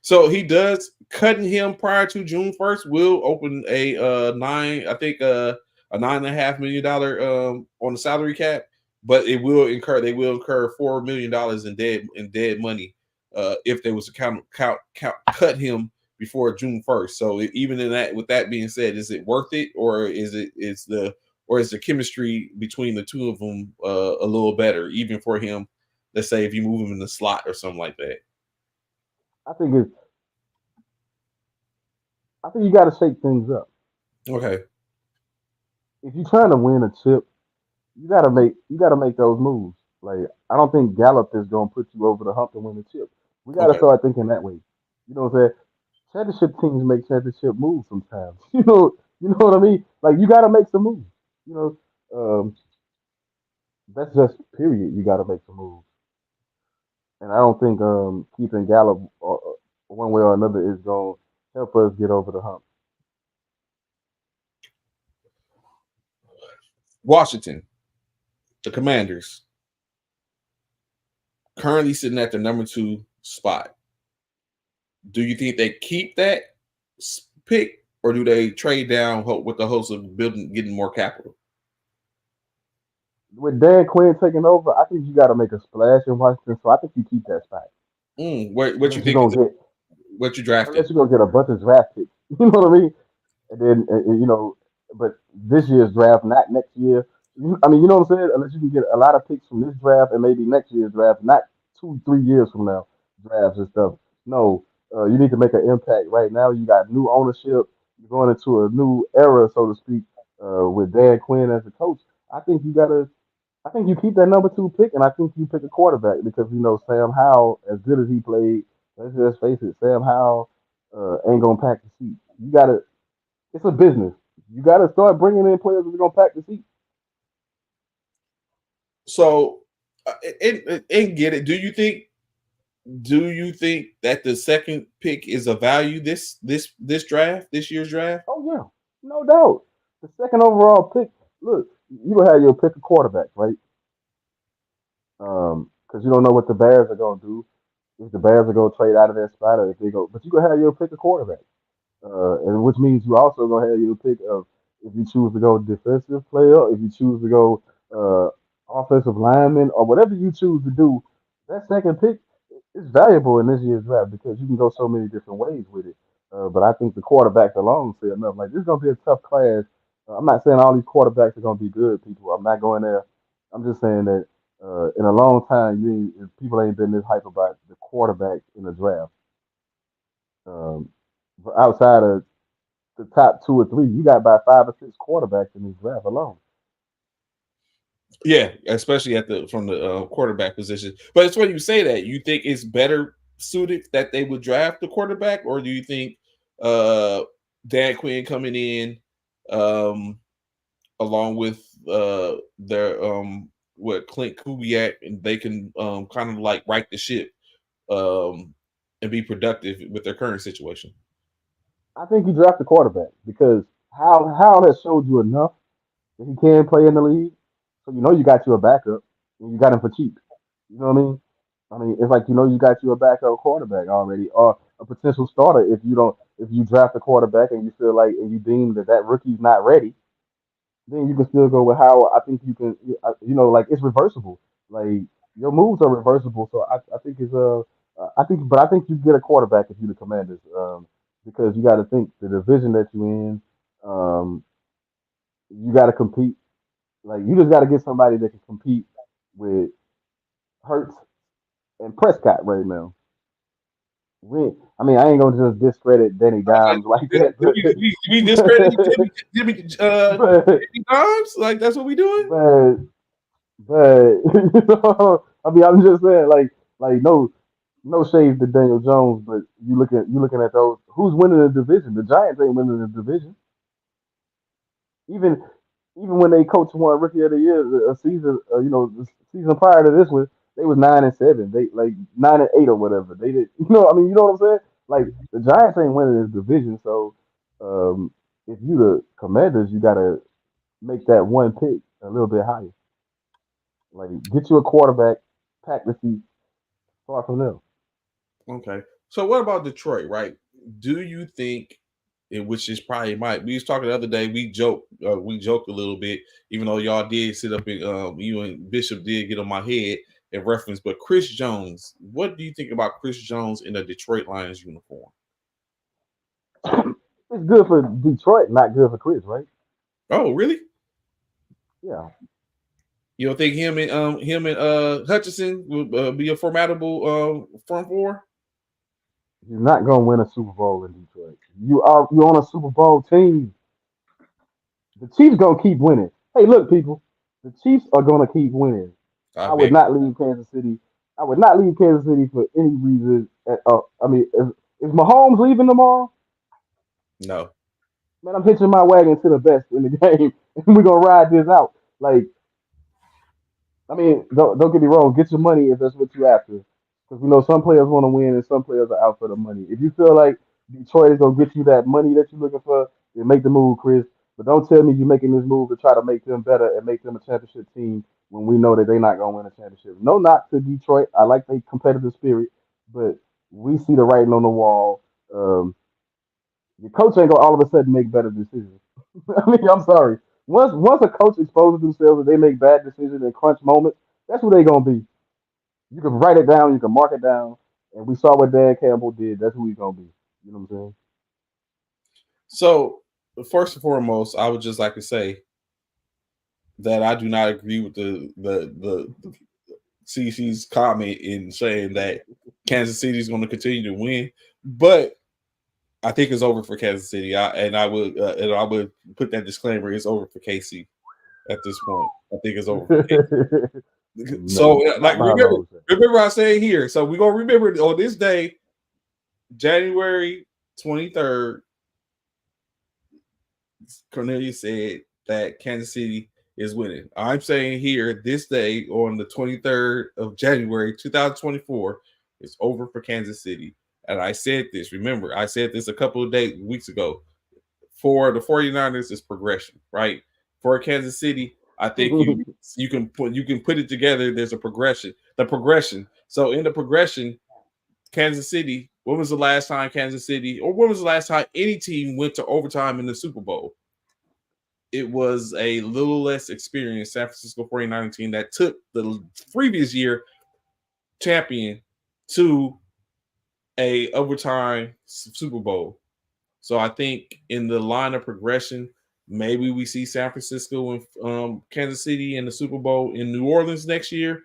So he does cutting him prior to June 1st will open a a $9.5 million on the salary cap, but they will incur $4 million in dead money if they was to cut him before June 1st. So even in that, with that being said, is it worth it, or is the chemistry between the two of them a little better, even for him? Let's say if you move him in the slot or something like that.
I think it's. I think you got to shake things up.
Okay.
If you're trying to win a chip, you got to make those moves. Like I don't think Gallup is gonna put you over the hump to win a chip. We got to
Okay.
start thinking that way. You know what I'm saying? Championship teams make championship moves sometimes. You know what I mean? Like you got to make some moves. You know, that's just period. You got to make some moves, and I don't think keeping Gallup one way or another is gonna help us get over the hump.
Washington, the Commanders, currently sitting at the number 2 spot. Do you think they keep that pick, or do they trade down with the hopes of getting more capital?
With Dan Quinn taking over, I think you got to make a splash in Washington. So I think you keep that spot
What you
unless you're
think is
gonna get
what you drafted?
unless you're gonna get a bunch of draft picks. You know what I mean? And then but this year's draft, not next year. I mean, you know what I'm saying? Unless you can get a lot of picks from this draft and maybe next year's draft, not 2, 3 years from now drafts and stuff. No, you need to make an impact right now. You got new ownership. You're going into a new era, so to speak, with Dan Quinn as the coach. I think you gotta. I think you keep that number 2 pick, and I think you pick a quarterback because Sam Howell, as good as he played, let's just face it, Sam Howell ain't gonna pack the seat. You gotta. It's a business. You gotta start bringing in players who's gonna pack the seat.
So, and get it. Do you think that the second pick is a value this year's draft?
Oh yeah, no doubt. The second overall pick. Look, you gonna have your pick of quarterbacks, right? because you don't know what the Bears are gonna do. If the Bears are gonna trade out of their spot, or if they go, but you gonna have your pick a quarterback, and which means you also gonna have your pick of if you choose to go defensive player, if you choose to go offensive lineman, or whatever you choose to do. That second pick is valuable in this year's draft because you can go so many different ways with it. But I think the quarterbacks alone say enough. Like this is gonna be a tough class. I'm not saying all these quarterbacks are gonna be good people. I'm not going there. I'm just saying that in a long time, people ain't been this hype about the quarterbacks in the draft. Um, but outside of the top two or three, you got about 5 or 6 quarterbacks in this draft alone.
Yeah, especially from the quarterback position. But it's when you say that, you think it's better suited that they would draft the quarterback, or do you think Dan Quinn coming in along with their Clint Kubiak, and they can kind of like right the ship and be productive with their current situation?
I think you draft the quarterback because Howard has showed you enough that he can play in the league. So you know you got you a backup and you got him for cheap. You know what I mean? I mean, it's like you know you got you a backup quarterback already, or a potential starter if you draft a quarterback and you feel like and you deem that rookie's not ready, then you can still go with Howard. I think you can, like it's reversible. Like your moves are reversible. So I think but I think you get a quarterback if you the Commanders, because you got to think the division that you in, um, you got to compete. Like you just got to get somebody that can compete with Hurts and Prescott right now. I mean, I ain't gonna just discredit Danny Dimes like that,
We discrediting Jimmy
but
Dimes? Like that's what we doing?
but but I mean, I'm just saying, like no shade to Daniel Jones, but you looking at those. Who's winning the division? The Giants ain't winning the division. Even even when they coach won Rookie of the Year a season, the season prior to this one, they was 9-7. They like 9-8 or whatever. They did, I mean, you know what I'm saying? Like the Giants ain't winning this division, so um, if you the Commanders, you gotta make that one pick a little bit higher. Like get you a quarterback, pack the seat, start from there.
Okay. So what about Detroit, right? Do you think, which is probably might we was talking the other day, we joked a little bit, even though y'all did sit up and you and Bishop did get on my head in reference, but Chris Jones, what do you think about Chris Jones in a Detroit Lions uniform?
It's good for Detroit, not good for Chris, right?
Oh, really?
Yeah,
You don't think him and Hutchinson will be a formidable front four?
he's not gonna win a Super Bowl in Detroit. You on a Super Bowl team. The Chiefs gonna keep winning. Hey, look, people, the Chiefs are gonna keep winning.
I
I would
bet.
not leave Kansas City. I would not leave Kansas City for any reason. I mean, if Mahomes leaving tomorrow,
No.
man, I'm hitching my wagon to the best in the game, and we're gonna ride this out. Like, I mean, don't get me wrong. Get your money if that's what you after, because we know some players want to win and some players are out for the money. If you feel like Detroit is gonna get you that money that you're looking for, then make the move, Chris. But don't tell me you're making this move to try to make them better and make them a championship team when we know that they're not gonna win a championship. No, not to Detroit. I like the competitive spirit, but we see the writing on the wall. Your coach ain't gonna all of a sudden make better decisions. I mean, I'm sorry. Once a coach exposes themselves and they make bad decisions in crunch moments, that's what they gonna be. You can write it down, you can mark it down, and we saw what Dan Campbell did. That's who he's gonna be. You know what I'm saying?
So first and foremost, I would just like to say that I do not agree with the CC's comment in saying that Kansas City is going to continue to win, but I think it's over for Kansas City. I would put that disclaimer: it's over for KC at this point. I think it's over for KC. So,
No,
like,
not by a long shot.
remember I said here. So we're gonna remember on this day, January 23rd. Cornelius said that Kansas City is winning. I'm saying here this day on the 23rd of January 2024, it's over for Kansas City. And I said this, remember, I said this a couple of weeks ago. For the 49ers, it's progression, right? For Kansas City, I think you can put it together. There's a progression. The progression. So in the progression, Kansas City. When was the last time Kansas City, or when was the last time any team went to overtime in the Super Bowl? It was a little less experienced San Francisco 49er team that took the previous year champion to a overtime Super Bowl. So I think in the line of progression, maybe we see San Francisco and Kansas City in the Super Bowl in New Orleans next year,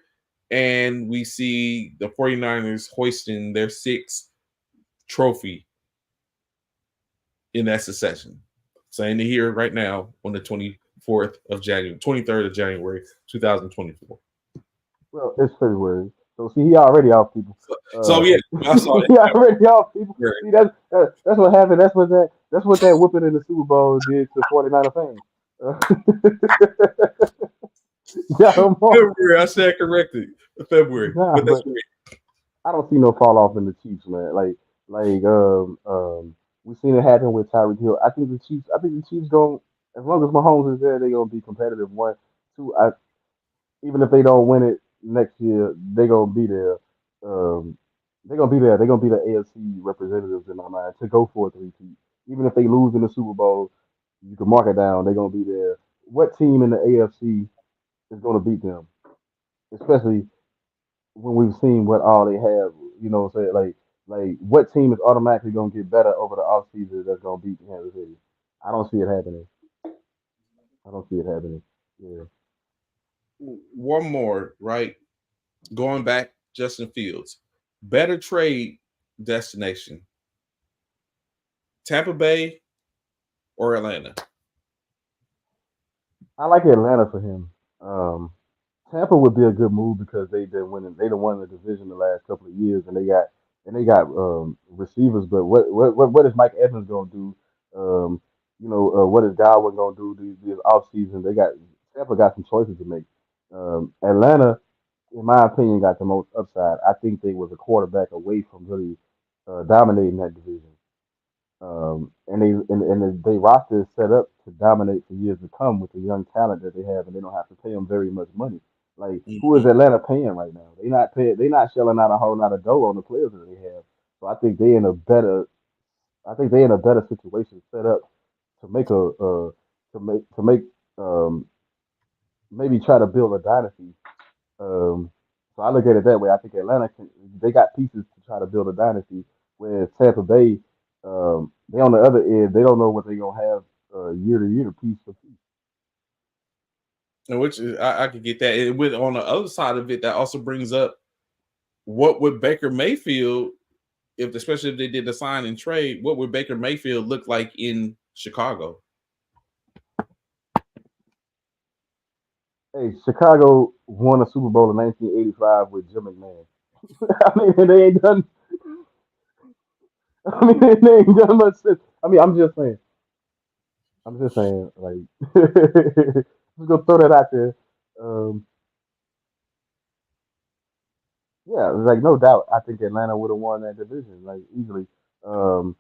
and we see the 49ers hoisting their 6th trophy in that succession. Saying it here right now on the 23rd of January, 2024.
Well, it's February. So see, he already off people.
So yeah, I saw
he already off people.
Right.
See, that's what happened. That's what that whooping in the Super Bowl did to 49er fans.
February, I said correctly. February.
Nah,
but that's
but
great.
I don't see no fall off in the Chiefs, man. We've seen it happen with Tyreek Hill. I think the Chiefs going, as long as Mahomes is there, they're gonna be competitive. 1, 2. Even if they don't win it next year, they're gonna be there. They're gonna be there. They're gonna be the AFC representatives in my mind to go for a 3-peat. Even if they lose in the Super Bowl, you can mark it down. They're gonna be there. What team in the AFC is gonna beat them? Especially when we've seen what all they have. You know what I'm saying? Like what team is automatically gonna get better over the offseason that's gonna beat Kansas City? I don't see it happening. Yeah.
One more, right? Going back, Justin Fields. Better trade destination. Tampa Bay or Atlanta?
I like Atlanta for him. Tampa would be a good move because they've been winning. They done won the division the last couple of years, and they got receivers. But what is Mike Evans gonna do? What is Godwin gonna do this off season? Tampa got some choices to make. Atlanta, in my opinion, got the most upside. I think they was a quarterback away from really dominating that division. And they roster is set up to dominate for years to come with the young talent that they have, and they don't have to pay them very much money. Like who is Atlanta paying right now? They're not shelling out a whole lot of dough on the players that they have. So I think they're in a better situation set up to make maybe try to build a dynasty. So I look at it that way. I think they got pieces to try to build a dynasty, whereas Tampa Bay, they on the other end, they don't know what they're gonna have year to year, piece for piece.
And which is, I could get that. And with on the other side of it, that also brings up what would Baker Mayfield, especially if they did the sign and trade, what would Baker Mayfield look like in Chicago?
Hey, Chicago won a Super Bowl in 1985 with Jim McMahon. I mean, they ain't done. I mean, they ain't done much since. I mean, I'm just saying. Like, just gonna throw that out there. Um, yeah, like no doubt. I think Atlanta would have won that division like easily. Um,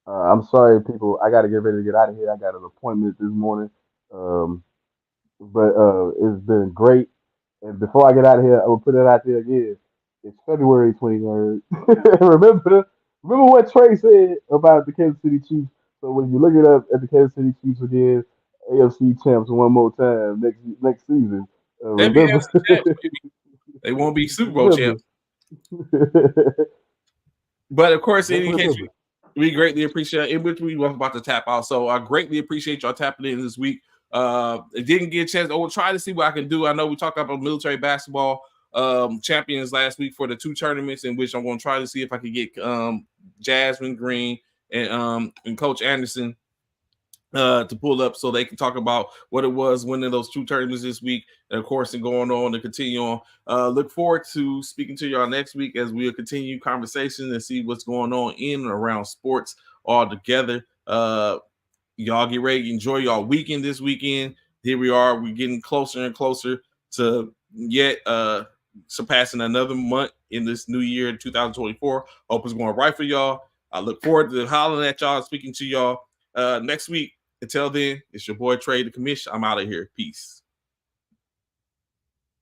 I'm sorry, people. I got to get ready to get out of here. I got an appointment this morning. Um, but it's been great. And before I get out of here, I will put it out there again. It's February 23rd. remember what Trey said about the Kansas City Chiefs. So when you look it up at the Kansas City Chiefs again, AFC champs one more time next season.
They'll be
Remember,
AFC champs, they won't be Super Bowl champs. But of course, in any case, we greatly appreciate it, in which we were about to tap out. So I greatly appreciate y'all tapping in this week. Didn't get a chance. I will try to see what I can do. I know we talked about military basketball champions last week for the 2 tournaments, in which I'm going to try to see if I can get Jasmine Green and Coach Anderson to pull up so they can talk about what it was winning those 2 tournaments this week, and of course, and going on and continue on. Look forward to speaking to y'all next week as we'll continue conversation and see what's going on in and around sports all together. Y'all get ready to enjoy y'all weekend this weekend. Here we are. We're getting closer and closer to yet surpassing another month in this new year in 2024. Hope it's going right for y'all. I look forward to hollering at y'all, speaking to y'all next week. Until then, it's your boy Trey the Commission. I'm out of here. Peace.